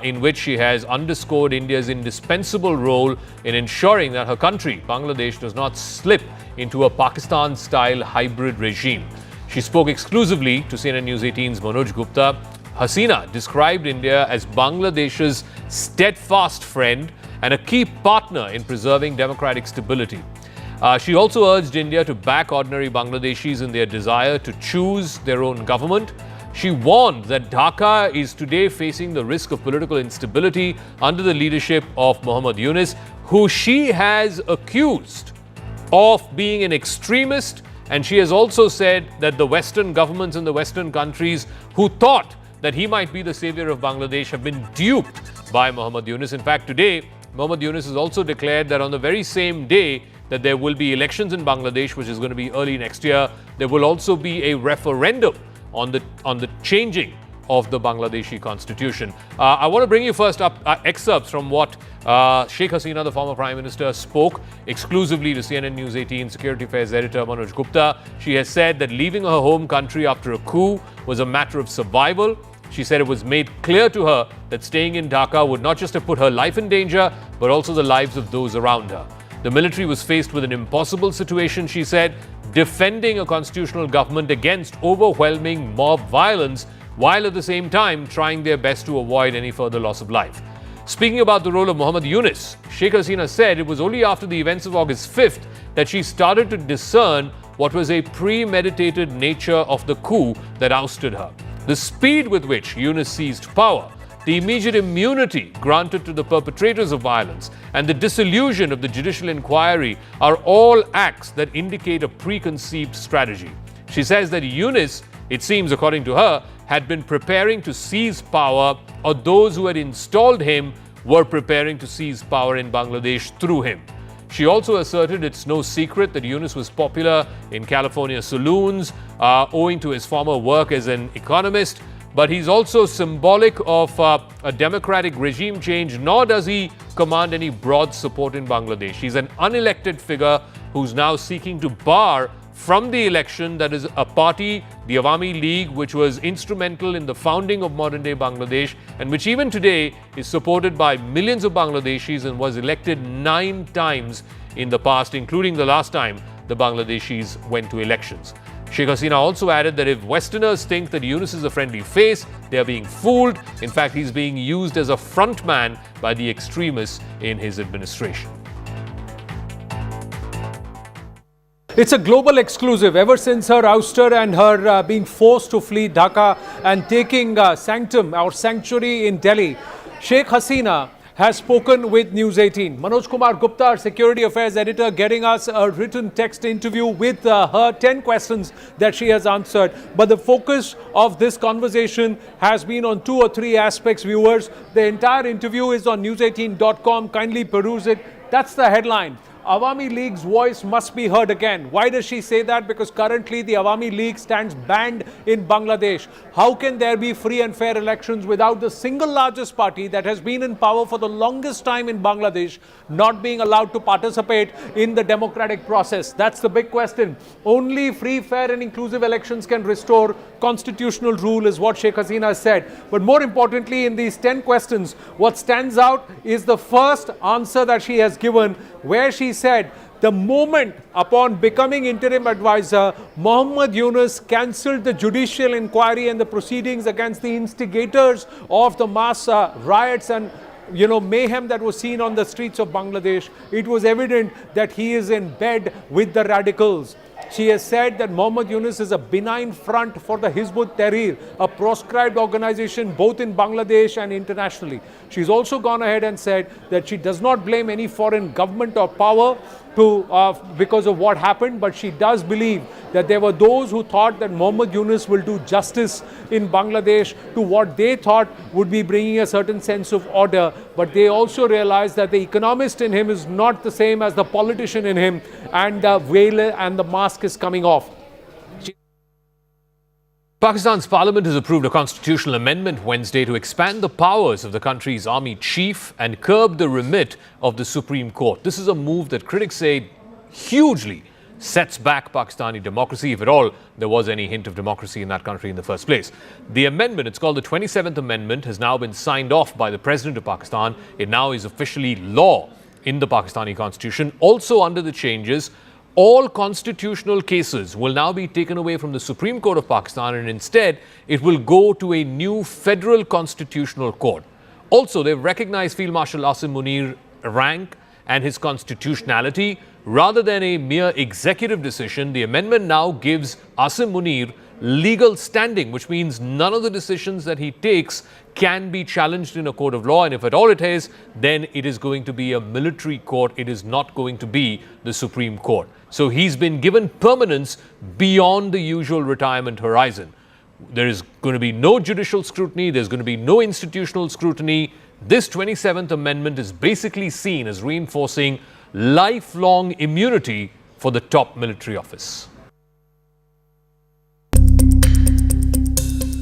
in which she has underscored India's indispensable role in ensuring that her country, Bangladesh, does not slip into a Pakistan-style hybrid regime. She spoke exclusively to CNN News 18's Manoj Gupta. Hasina described India as Bangladesh's steadfast friend and a key partner in preserving democratic stability. She also urged India to back ordinary Bangladeshis in their desire to choose their own government. She warned that Dhaka is today facing the risk of political instability under the leadership of Muhammad Yunus, who she has accused of being an extremist. And she has also said that the Western governments in the Western countries who thought that he might be the savior of Bangladesh have been duped by Muhammad Yunus. In fact, today, Muhammad Yunus has also declared that on the very same day that there will be elections in Bangladesh, which is going to be early next year, there will also be a referendum on the changing of the Bangladeshi constitution. I want to bring you first up excerpts from what Sheikh Hasina, the former Prime Minister, spoke exclusively to CNN News 18 Security Affairs Editor Manoj Gupta. She has said that leaving her home country after a coup was a matter of survival. She said it was made clear to her that staying in Dhaka would not just have put her life in danger, but also the lives of those around her. The military was faced with an impossible situation, she said, defending a constitutional government against overwhelming mob violence, while at the same time trying their best to avoid any further loss of life. Speaking about the role of Muhammad Yunus, Sheikh Hasina said it was only after the events of August 5th that she started to discern what was a premeditated nature of the coup that ousted her. The speed with which Yunus seized power, the immediate immunity granted to the perpetrators of violence, and the dissolution of the judicial inquiry are all acts that indicate a preconceived strategy. She says that Yunus, it seems according to her, had been preparing to seize power, or those who had installed him were preparing to seize power in Bangladesh through him. She also asserted it's no secret that Yunus was popular in California saloons owing to his former work as an economist, but he's also symbolic of a democratic regime change, nor does he command any broad support in Bangladesh. He's an unelected figure who's now seeking to bar from the election that is a party, the Awami League, which was instrumental in the founding of modern-day Bangladesh and which even today is supported by millions of Bangladeshis and was elected 9 times in the past, including the last time the Bangladeshis went to elections. Sheikh Hasina also added that if Westerners think that Yunus is a friendly face, they are being fooled. In fact, he's being used as a front man by the extremists in his administration.
It's a global exclusive. Ever since her ouster and her being forced to flee Dhaka and taking sanctum or sanctuary in Delhi, Sheikh Hasina has spoken with News 18. Manoj Kumar Gupta, our Security Affairs Editor, getting us a written text interview with her 10 questions that she has answered. But the focus of this conversation has been on 2 or 3 aspects, viewers. The entire interview is on news18.com. Kindly peruse it. That's the headline. Awami League's voice must be heard again. Why does she say that? Because currently the Awami League stands banned in Bangladesh. How can there be free and fair elections without the single largest party that has been in power for the longest time in Bangladesh not being allowed to participate in the democratic process? That's the big question. Only free, fair and inclusive elections can restore constitutional rule, is what Sheikh Hasina said. But more importantly, in these 10 questions, what stands out is the first answer that she has given, where she said the moment upon becoming interim advisor, Muhammad Yunus cancelled the judicial inquiry and the proceedings against the instigators of the mass riots and mayhem that was seen on the streets of Bangladesh. It was evident that he is in bed with the radicals. She has said that Mohammad Yunus is a benign front for the Hizb ut-Tahrir, a proscribed organization both in Bangladesh and internationally. She's also gone ahead and said that she does not blame any foreign government or power because of what happened, but she does believe that there were those who thought that Mohammad Yunus will do justice in Bangladesh to what they thought would be bringing a certain sense of order, but they also realized that the economist in him is not the same as the politician in him, and the veil and the mask is coming off.
Pakistan's parliament has approved a constitutional amendment Wednesday to expand the powers of the country's army chief and curb the remit of the Supreme Court. This is a move that critics say hugely sets back Pakistani democracy, if at all there was any hint of democracy in that country in the first place. The amendment, it's called the 27th Amendment, has now been signed off by the President of Pakistan. It now is officially law in the Pakistani constitution. Also under the changes, all constitutional cases will now be taken away from the Supreme Court of Pakistan, and instead it will go to a new federal constitutional court. Also, they've recognized Field Marshal Asim Munir rank and his constitutionality. Rather than a mere executive decision, the amendment now gives Asim Munir legal standing, which means none of the decisions that he takes can be challenged in a court of law, and if at all it is, then it is going to be a military court. It is not going to be the Supreme Court. So he's been given permanence beyond the usual retirement horizon. There is going to be no judicial scrutiny. There's going to be no institutional scrutiny. This 27th Amendment is basically seen as reinforcing lifelong immunity for the top military office.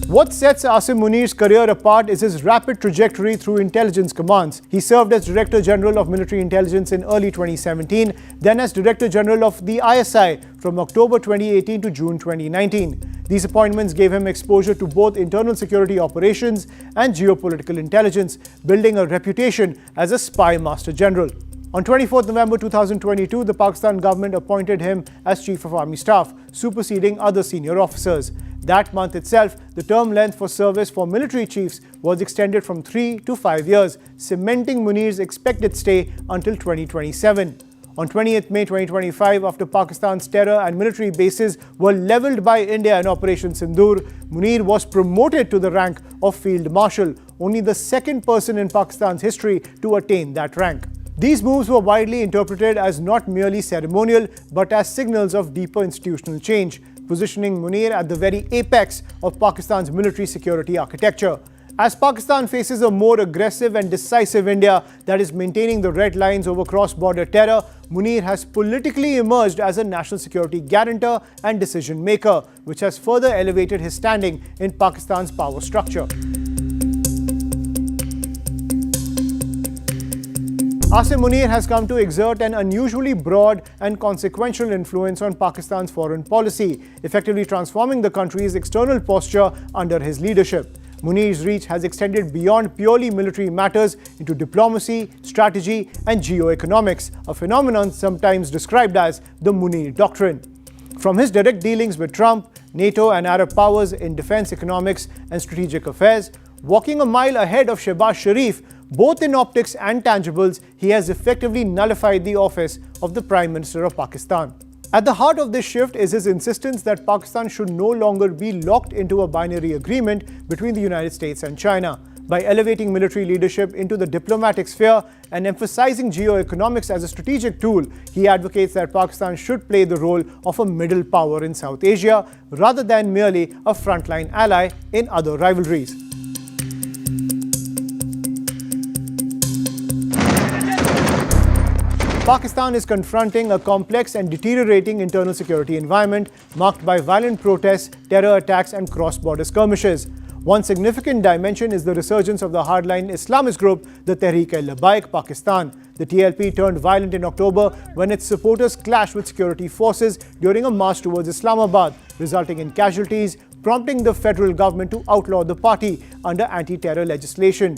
What sets Asim Munir's career apart is his rapid trajectory through intelligence commands. He served as Director General of Military Intelligence in early 2017, then as Director General of the ISI from October 2018 to June 2019. These appointments gave him exposure to both internal security operations and geopolitical intelligence, building a reputation as a spy master general. On 24th November 2022, the Pakistan government appointed him as Chief of Army Staff, superseding other senior officers. That month itself, the term length for service for military chiefs was extended from 3 to 5 years, cementing Munir's expected stay until 2027. On 20th May 2025, after Pakistan's terror and military bases were leveled by India in Operation Sindoor, Munir was promoted to the rank of Field Marshal, only the second person in Pakistan's history to attain that rank. These moves were widely interpreted as not merely ceremonial, but as signals of deeper institutional change, positioning Munir at the very apex of Pakistan's military security architecture. As Pakistan faces a more aggressive and decisive India that is maintaining the red lines over cross-border terror, Munir has politically emerged as a national security guarantor and decision maker, which has further elevated his standing in Pakistan's power structure. Asim Munir has come to exert an unusually broad and consequential influence on Pakistan's foreign policy, effectively transforming the country's external posture under his leadership. Munir's reach has extended beyond purely military matters into diplomacy, strategy, and geoeconomics, a phenomenon sometimes described as the Munir Doctrine. From his direct dealings with Trump, NATO, and Arab powers in defense, economics, and strategic affairs, walking a mile ahead of Shehbaz Sharif, both in optics and tangibles, he has effectively nullified the office of the Prime Minister of Pakistan. At the heart of this shift is his insistence that Pakistan should no longer be locked into a binary agreement between the United States and China. By elevating military leadership into the diplomatic sphere and emphasizing geoeconomics as a strategic tool, he advocates that Pakistan should play the role of a middle power in South Asia rather than merely a frontline ally in other rivalries. Pakistan is confronting a complex and deteriorating internal security environment marked by violent protests, terror attacks, and cross-border skirmishes. One significant dimension is the resurgence of the hardline Islamist group, the Tehreek-e-Labbaik Pakistan. The TLP turned violent in October when its supporters clashed with security forces during a march towards Islamabad, resulting in casualties, prompting the federal government to outlaw the party under anti-terror legislation.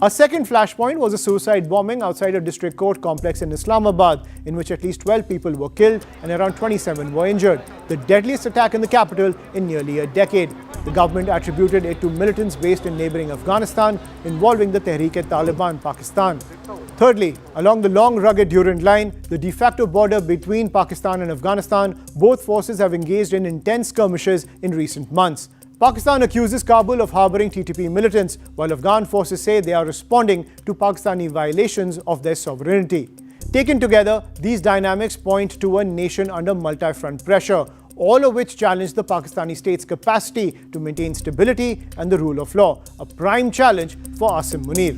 A second flashpoint was a suicide bombing outside a district court complex in Islamabad, in which at least 12 people were killed and around 27 were injured, the deadliest attack in the capital in nearly a decade. The government attributed it to militants based in neighboring Afghanistan involving the Tehreek-e-Taliban Pakistan. Thirdly, along the long rugged Durand line, the de facto border between Pakistan and Afghanistan, both forces have engaged in intense skirmishes in recent months. Pakistan accuses Kabul of harboring TTP militants, while Afghan forces say they are responding to Pakistani violations of their sovereignty. Taken together, these dynamics point to a nation under multi-front pressure, all of which challenge the Pakistani state's capacity to maintain stability and the rule of law, a prime challenge for Asim Munir.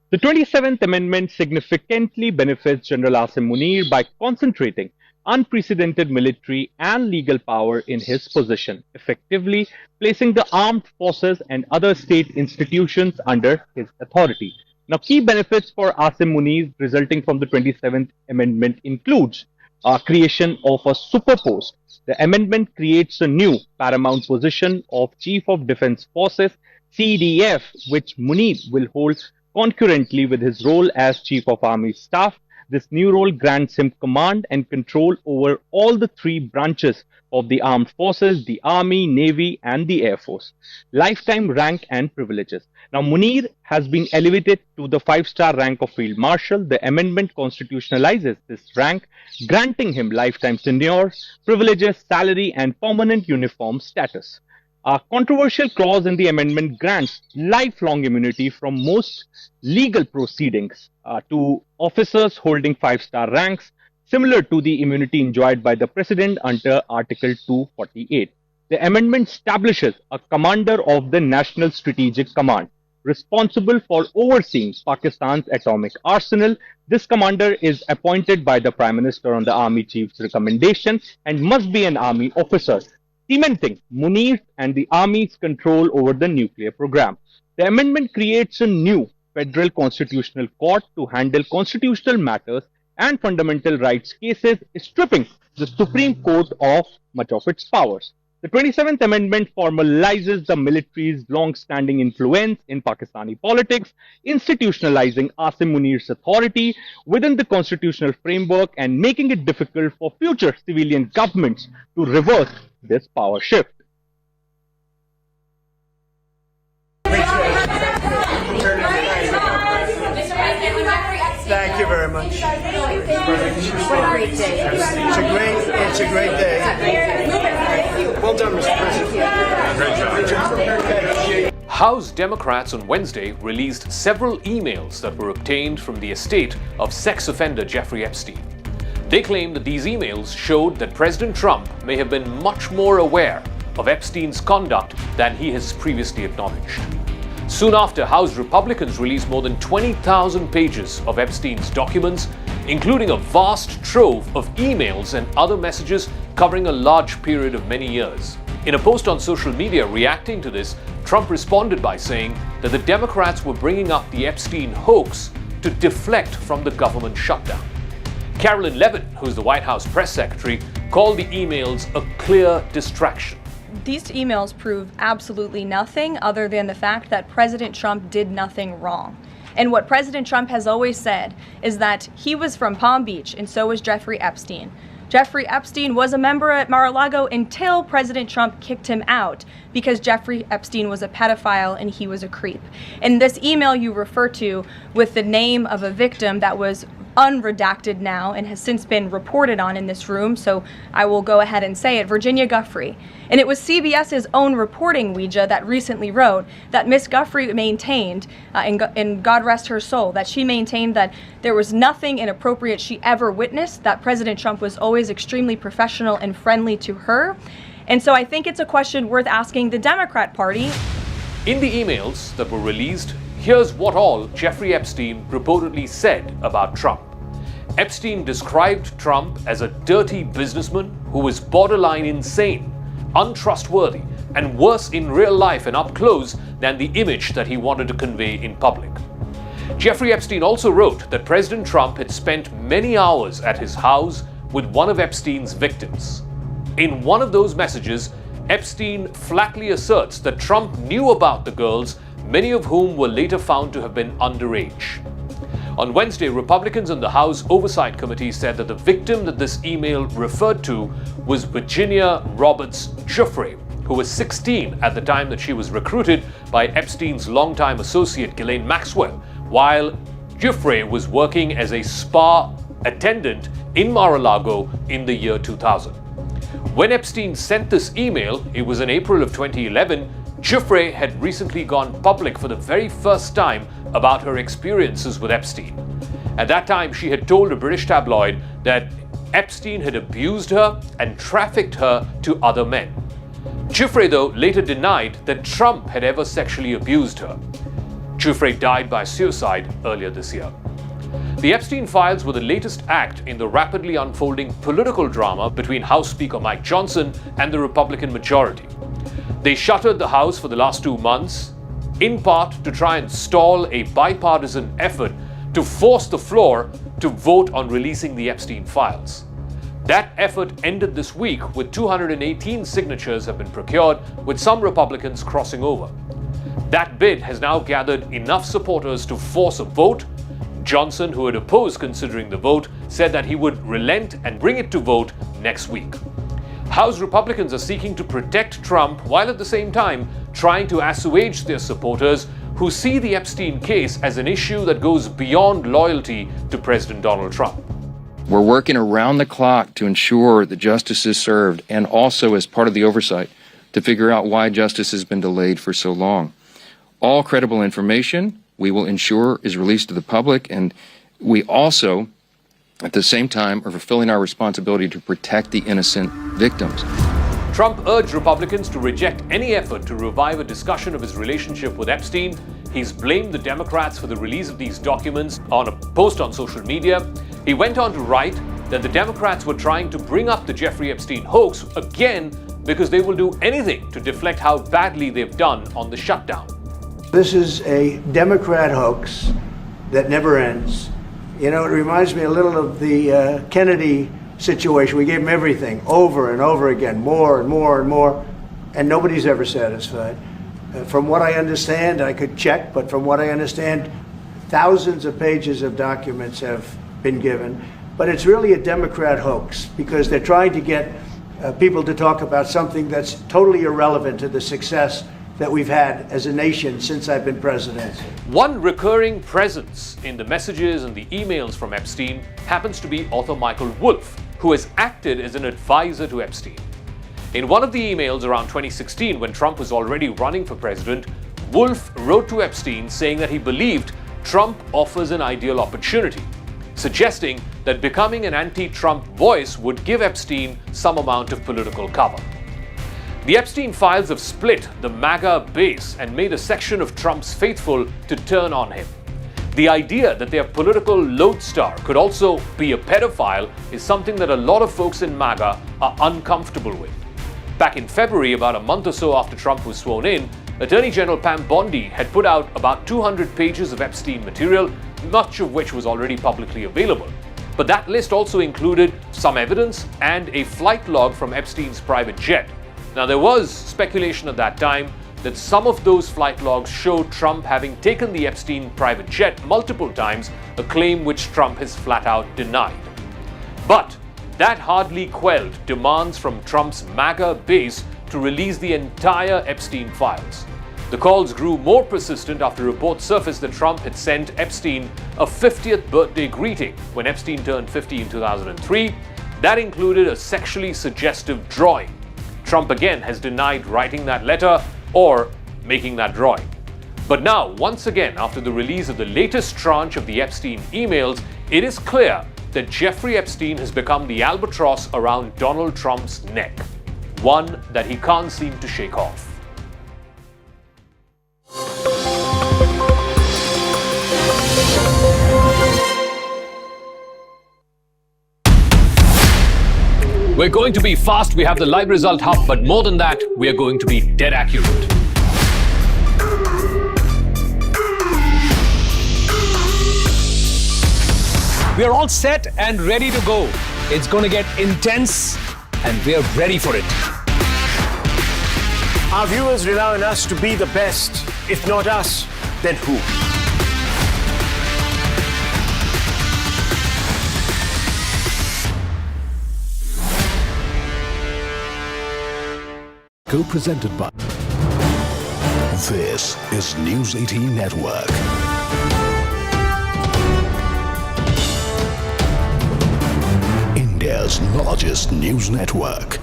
The 27th Amendment significantly benefits General Asim Munir by concentrating unprecedented military and legal power in his possession, effectively placing the armed forces and other state institutions under his authority. Now, key benefits for Asim Munir resulting from the 27th Amendment includes creation of a super post. The amendment creates a new paramount position of Chief of Defence Forces, CDF, which Munir will hold concurrently with his role as Chief of Army Staff. This new role grants him command and control over all the three branches of the armed forces, the Army, Navy, and the Air Force. Lifetime rank and privileges. Now, Munir has been elevated to the 5-star rank of Field Marshal. The amendment constitutionalizes this rank, granting him lifetime tenure, privileges, salary, and permanent uniform status. A controversial clause in the amendment grants lifelong immunity from most legal proceedings to officers holding 5-star ranks, similar to the immunity enjoyed by the President under Article 248. The amendment establishes a commander of the National Strategic Command, responsible for overseeing Pakistan's atomic arsenal. This commander is appointed by the Prime Minister on the Army Chief's recommendation and must be an Army officer, cementing Munir and the Army's control over the nuclear program. The amendment creates a new Federal Constitutional Court to handle constitutional matters and fundamental rights cases, stripping the Supreme Court of much of its powers. The 27th Amendment formalizes the military's long-standing influence in Pakistani politics, institutionalizing Asim Munir's authority within the constitutional framework and making it difficult for future civilian governments to reverse this power shift.
Thank you very much. What a great day. It's a great day. Well done, Mr. President.
House Democrats on Wednesday released several emails that were obtained from the estate of sex offender Jeffrey Epstein. They claim that these emails showed that President Trump may have been much more aware of Epstein's conduct than he has previously acknowledged. Soon after, House Republicans released more than 20,000 pages of Epstein's documents, including a vast trove of emails and other messages covering a large period of many years. In a post on social media reacting to this, Trump responded by saying that the Democrats were bringing up the Epstein hoax to deflect from the government shutdown. Carolyn Levin, who is the White House press secretary, called the emails a clear distraction.
These emails prove absolutely nothing other than the fact that President Trump did nothing wrong. And what President Trump has always said is that he was from Palm Beach and so was Jeffrey Epstein. Jeffrey Epstein was a member at Mar-a-Lago until President Trump kicked him out because Jeffrey Epstein was a pedophile and he was a creep. And this email you refer to with the name of a victim that was unredacted now and has since been reported on in this room, so I will go ahead and say it, Virginia Giuffre. And it was CBS's own reporting, Ouija, that recently wrote that Miss Giuffre maintained, and God rest her soul, that she maintained that there was nothing inappropriate she ever witnessed, that President Trump was always extremely professional and friendly to her. And so I think it's a question worth asking the Democrat Party.
In the emails that were released, here's what all Jeffrey Epstein reportedly said about Trump. Epstein described Trump as a dirty businessman who was borderline insane, untrustworthy, and worse in real life and up close than the image that he wanted to convey in public. Jeffrey Epstein also wrote that President Trump had spent many hours at his house with one of Epstein's victims. In one of those messages, Epstein flatly asserts that Trump knew about the girls, many of whom were later found to have been underage. On Wednesday, Republicans in the House Oversight Committee said that the victim that this email referred to was Virginia Roberts Giuffre, who was 16 at the time that she was recruited by Epstein's longtime associate Ghislaine Maxwell, while Giuffre was working as a spa attendant in Mar-a-Lago in the year 2000. When Epstein sent this email, it was in April of 2011, Giuffre had recently gone public for the very first time about her experiences with Epstein. At that time, she had told a British tabloid that Epstein had abused her and trafficked her to other men. Giuffre, though, later denied that Trump had ever sexually abused her. Giuffre died by suicide earlier this year. The Epstein files were the latest act in the rapidly unfolding political drama between House Speaker Mike Johnson and the Republican majority. They shuttered the House for the last 2 months, in part to try and stall a bipartisan effort to force the floor to vote on releasing the Epstein files. That effort ended this week with 218 signatures have been procured, with some Republicans crossing over. That bid has now gathered enough supporters to force a vote. Johnson, who had opposed considering the vote, said that he would relent and bring it to vote next week. House Republicans are seeking to protect Trump while at the same time trying to assuage their supporters who see the Epstein case as an issue that goes beyond loyalty to President Donald Trump.
We're working around the clock to ensure that justice is served, and also as part of the oversight to figure out why justice has been delayed for so long. All credible information we will ensure is released to the public, and we also, at the same time, are fulfilling our responsibility to protect the innocent victims.
Trump urged Republicans to reject any effort to revive a discussion of his relationship with Epstein. He's blamed the Democrats for the release of these documents on a post on social media. He went on to write that the Democrats were trying to bring up the Jeffrey Epstein hoax again because they will do anything to deflect how badly they've done on the shutdown.
This is a Democrat hoax that never ends. You know, it reminds me a little of the Kennedy situation. We gave him everything over and over again, more and more and more, and nobody's ever satisfied. From what I understand, I could check, but from what I understand, thousands of pages of documents have been given. But it's really a Democrat hoax because they're trying to get people to talk about something that's totally irrelevant to the success that we've had as a nation since I've been president.
One recurring presence in the messages and the emails from Epstein happens to be author Michael Wolff, who has acted as an advisor to Epstein. In one of the emails around 2016, when Trump was already running for president, Wolff wrote to Epstein saying that he believed Trump offers an ideal opportunity, suggesting that becoming an anti-Trump voice would give Epstein some amount of political cover. The Epstein files have split the MAGA base and made a section of Trump's faithful to turn on him. The idea that their political lodestar could also be a pedophile is something that a lot of folks in MAGA are uncomfortable with. Back in February, about a month or so after Trump was sworn in, Attorney General Pam Bondi had put out about 200 pages of Epstein material, much of which was already publicly available. But that list also included some evidence and a flight log from Epstein's private jet. Now, there was speculation at that time that some of those flight logs showed Trump having taken the Epstein private jet multiple times, a claim which Trump has flat out denied. But that hardly quelled demands from Trump's MAGA base to release the entire Epstein files. The calls grew more persistent after reports surfaced that Trump had sent Epstein a 50th birthday greeting when Epstein turned 50 in 2003. That included a sexually suggestive drawing. Trump again has denied writing that letter or making that drawing. But now, once again, after the release of the latest tranche of the Epstein emails, it is clear that Jeffrey Epstein has become the albatross around Donald Trump's neck, one that he can't seem to shake off. We're going to be fast, we have the live result hub, but more than that, we are going to be dead accurate.
We are all set and ready to go. It's going to get intense and we are ready for it.
Our viewers rely on us to be the best. If not us, then who?
Co-presented by. This is News18 Network. India's largest news network.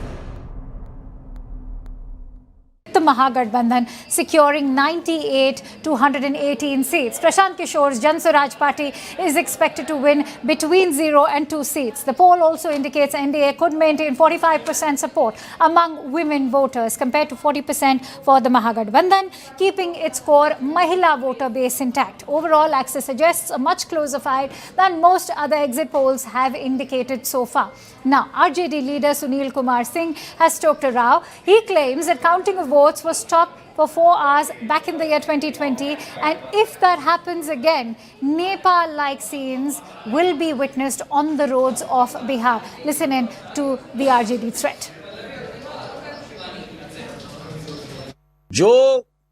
The Mahagathbandhan securing 98 to 118 seats. Prashant Kishore's Jan Swaraj Party is expected to win between 0 and 2 seats. The poll also indicates NDA could maintain 45% support among women voters compared to 40% for the Mahagathbandhan, keeping its core Mahila voter base intact. Overall, access suggests a much closer fight than most other exit polls have indicated so far. Now, RJD leader Sunil Kumar Singh has stoked a row. He claims that counting of votes was stopped for 4 hours back in the year 2020, and if that happens again, Nepal-like scenes will be witnessed on the roads of Bihar. Listen in to the RJD threat.
जो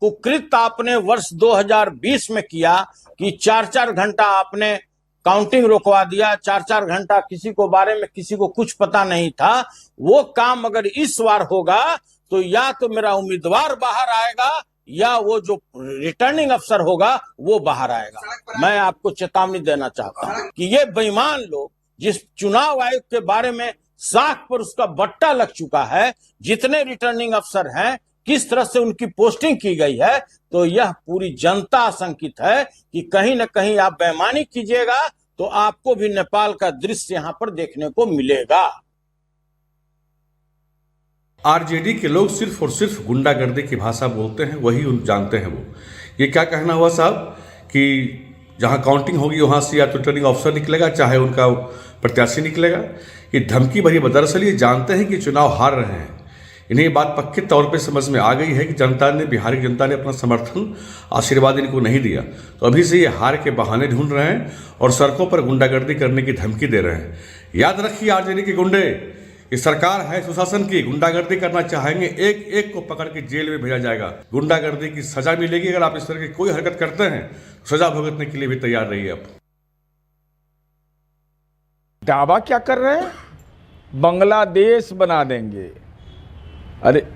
कुकृत आपने वर्ष 2020 में किया कि 4-4 घंटा आपने counting रोकवा दिया, 4-4 घंटा किसी को बारे में किसी को कुछ पता नहीं था, वो काम अगर इस बार होगा तो या तो मेरा उम्मीदवार बाहर आएगा या वो जो रिटर्निंग अफसर होगा वो बाहर आएगा। मैं आपको चेतावनी देना चाहता हूं कि ये बेईमान लोग जिस चुनाव आयोग के बारे में साख पर उसका बट्टा लग चुका है, जितने रिटर्निंग अफसर हैं, किस तरह से उनकी पोस्टिंग की गई है, तो यह पूरी जनता आशंकित है कि कहीं न कहीं आप बेईमानी कीजिएगा तो आपको भी नेपाल का दृश्य यहाँ पर देखने को मिलेगा।
आरजेडी के लोग सिर्फ और सिर्फ गुंडागर्दी की भाषा बोलते हैं, वही जानते हैं वो। ये क्या कहना हुआ साहब कि जहां काउंटिंग होगी वहां से या तो रिटर्निंग ऑफिसर निकलेगा चाहे उनका प्रत्याशी निकलेगा। ये धमकी भरी। दरअसल ये जानते हैं कि चुनाव हार रहे हैं। इन्हें ये बात पक्के तौर पे समझ में आ गई है कि जनता ने, बिहार की जनता ने अपना समर्थन, आशीर्वाद इनको नहीं दिया, तो अभी से ये हार के बहाने ढूंढ रहे हैं और सड़कों पर गुंडागर्दी करने की धमकी दे रहे हैं। याद रखिए आरजेडी के गुंडे, ये सरकार है सुशासन की, गुंडागर्दी करना चाहेंगे एक एक को पकड़ के जेल में भेजा जाएगा। गुंडागर्दी की सजा मिलेगी। अगर आप इस तरह की कोई हरकत करते हैं तो सजा भुगतने के लिए भी तैयार रहिए। आप
दावा क्या कर रहे हैं? बांग्लादेश बना देंगे, अरे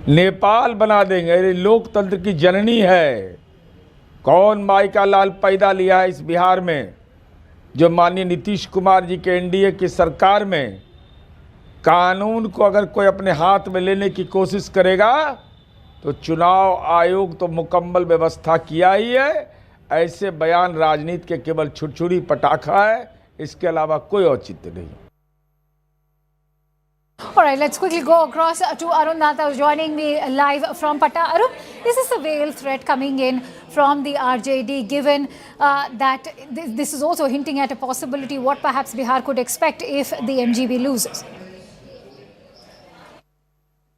नेपाल बना देंगे। अरे लोकतंत्र की जननी है। कौन माई का लाल पैदा लिया है इस बिहार में, जो माननीय नीतीश कुमार जी के एनडीए की सरकार में कानून को अगर कोई अपने हाथ में लेने की कोशिश करेगा तो चुनाव आयोग तो मुकम्मल व्यवस्था किया ही है। ऐसे बयान राजनीति के केवल छुरछुरी पटाखा है, इसके अलावा कोई औचित्य नहीं।
All right, let's quickly go across to Arun Nata, who's joining me live from Pata. Arun, is this a veiled threat coming in from the RJD, given that this is also hinting at a possibility what perhaps Bihar could expect if the MGB loses?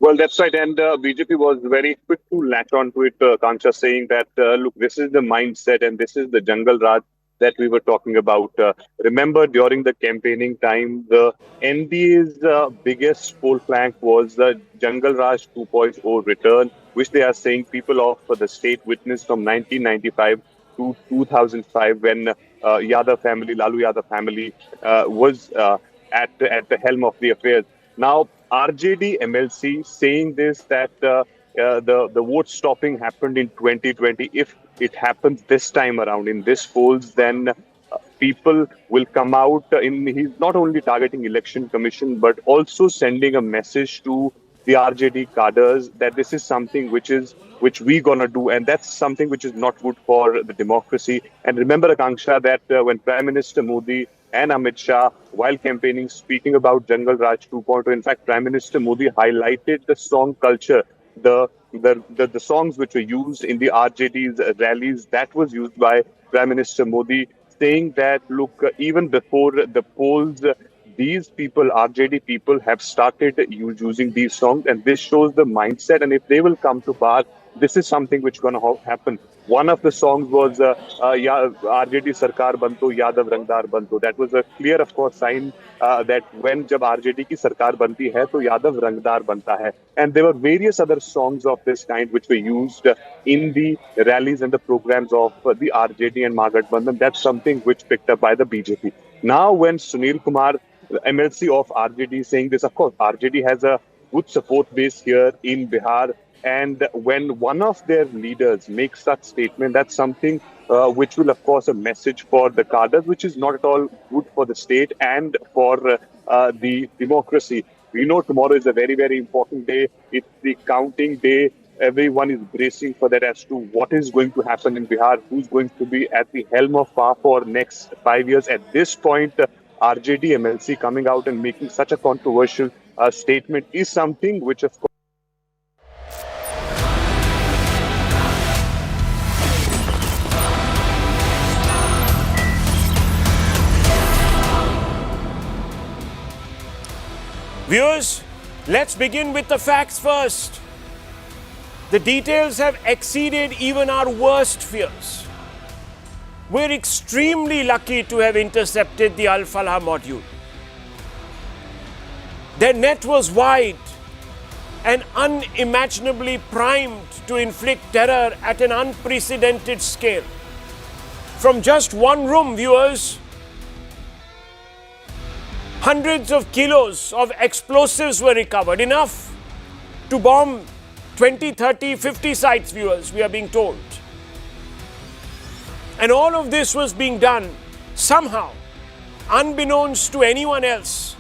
Well, that's right. And BJP was very quick to latch on to it, Kancha, saying that, look, this is the mindset and this is the jungle raj that we were talking about. Remember, during the campaigning time, the NDA's biggest poll plank was the Jungle Raj 2.0 return, which they are saying people of the state witnessed from 1995 to 2005 when Yadav family, Lalu Yadav family was at the helm of the affairs. Now, RJD MLC saying this, that the vote stopping happened in 2020. If it happens this time around in this polls, then people will come out. He's not only targeting election commission, but also sending a message to the RJD cadres that this is something which we gonna do, and that's something which is not good for the democracy. And remember, Akanksha, that when Prime Minister Modi and Amit Shah, while campaigning, speaking about Jungle Raj 2.0, in fact, Prime Minister Modi highlighted the song culture, the songs which were used in the RJD's rallies, that was used by Prime Minister Modi, saying that, look, even before the polls, these people, RJD people, have started using these songs, and this shows the mindset. And if they will come to power, this is something which is going to happen. One of the songs was RJD Sarkar Banto, Yadav Rangdar Banto. That was a clear, of course, sign that when jab RJD ki Sarkar banti hai, to Yadav Rangdar banta hai. And there were various other songs of this kind which were used in the rallies and the programs of the RJD and Mahagathbandhan. That's something which picked up by the BJP. Now, when Sunil Kumar, MLC of RJD, saying this, of course, RJD has a good support base here in Bihar. And when one of their leaders makes such statement, that's something which will, of course, a message for the cadres, which is not at all good for the state and for the democracy. We know tomorrow is a very, very important day. It's the counting day. Everyone is bracing for that as to what is going to happen in Bihar, who's going to be at the helm of power for next 5 years. At this point, RJD MLC coming out and making such a controversial statement is something which, of course,
Viewers, let's begin with the facts first. The details have exceeded even our worst fears. We're extremely lucky to have intercepted the Al-Falah module. Their net was wide and unimaginably primed to inflict terror at an unprecedented scale. From just one room, viewers, hundreds of kilos of explosives were recovered, enough to bomb 20, 30, 50 sites, viewers, we are being told. And all of this was being done somehow, unbeknownst to anyone else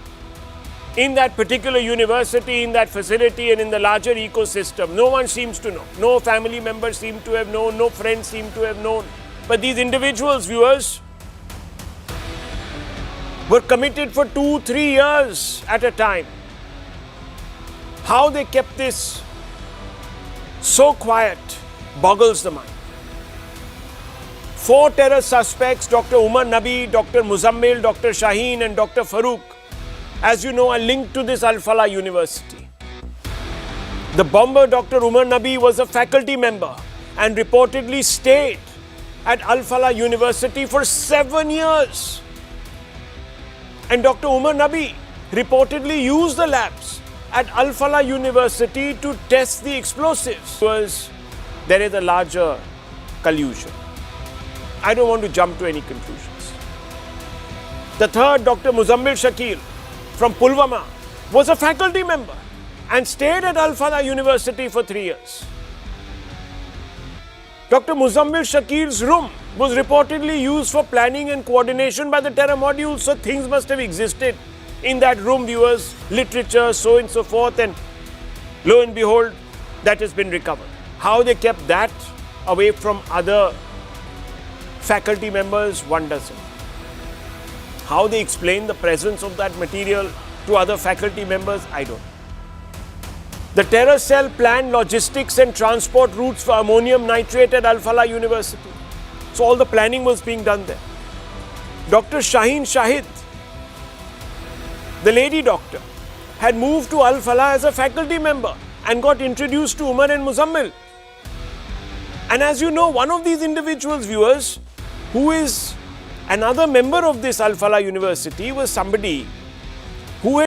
in that particular university, in that facility, and in the larger ecosystem. No one seems to know. No family members seem to have known. No friends seem to have known. But these individuals, viewers, were committed for 2-3 years at a time. How they kept this so quiet boggles the mind. 4 terror suspects, Dr. Umar Nabi, Dr. Muzammil, Dr. Shaheen and Dr. Farooq, as you know, are linked to this Al-Falah University. The bomber, Dr. Umar Nabi, was a faculty member and reportedly stayed at Al-Falah University for 7 years. And Dr. Umar Nabi reportedly used the labs at Al-Falah University to test the explosives. There is a larger collusion. I don't want to jump to any conclusions. The third, Dr. Muzammil Shakil from Pulwama, was a faculty member and stayed at Al-Falah University for 3 years. Dr. Muzammil Shakil's room was reportedly used for planning and coordination by the terror module, so things must have existed in that room, viewers, literature, so on and so forth, and lo and behold, that has been recovered. How they kept that away from other faculty members, one doesn't. How they explain the presence of that material to other faculty members, I don't know. The terror cell planned logistics and transport routes for ammonium nitrate at Al-Falah University. So all the planning was being done there. Dr. Shaheen Shahid, the lady doctor, had moved to Al-Falah as a faculty member and got introduced to Umar and Muzammil. And as you know, one of these individuals, viewers, who is another member of this Al-Falah University, was somebody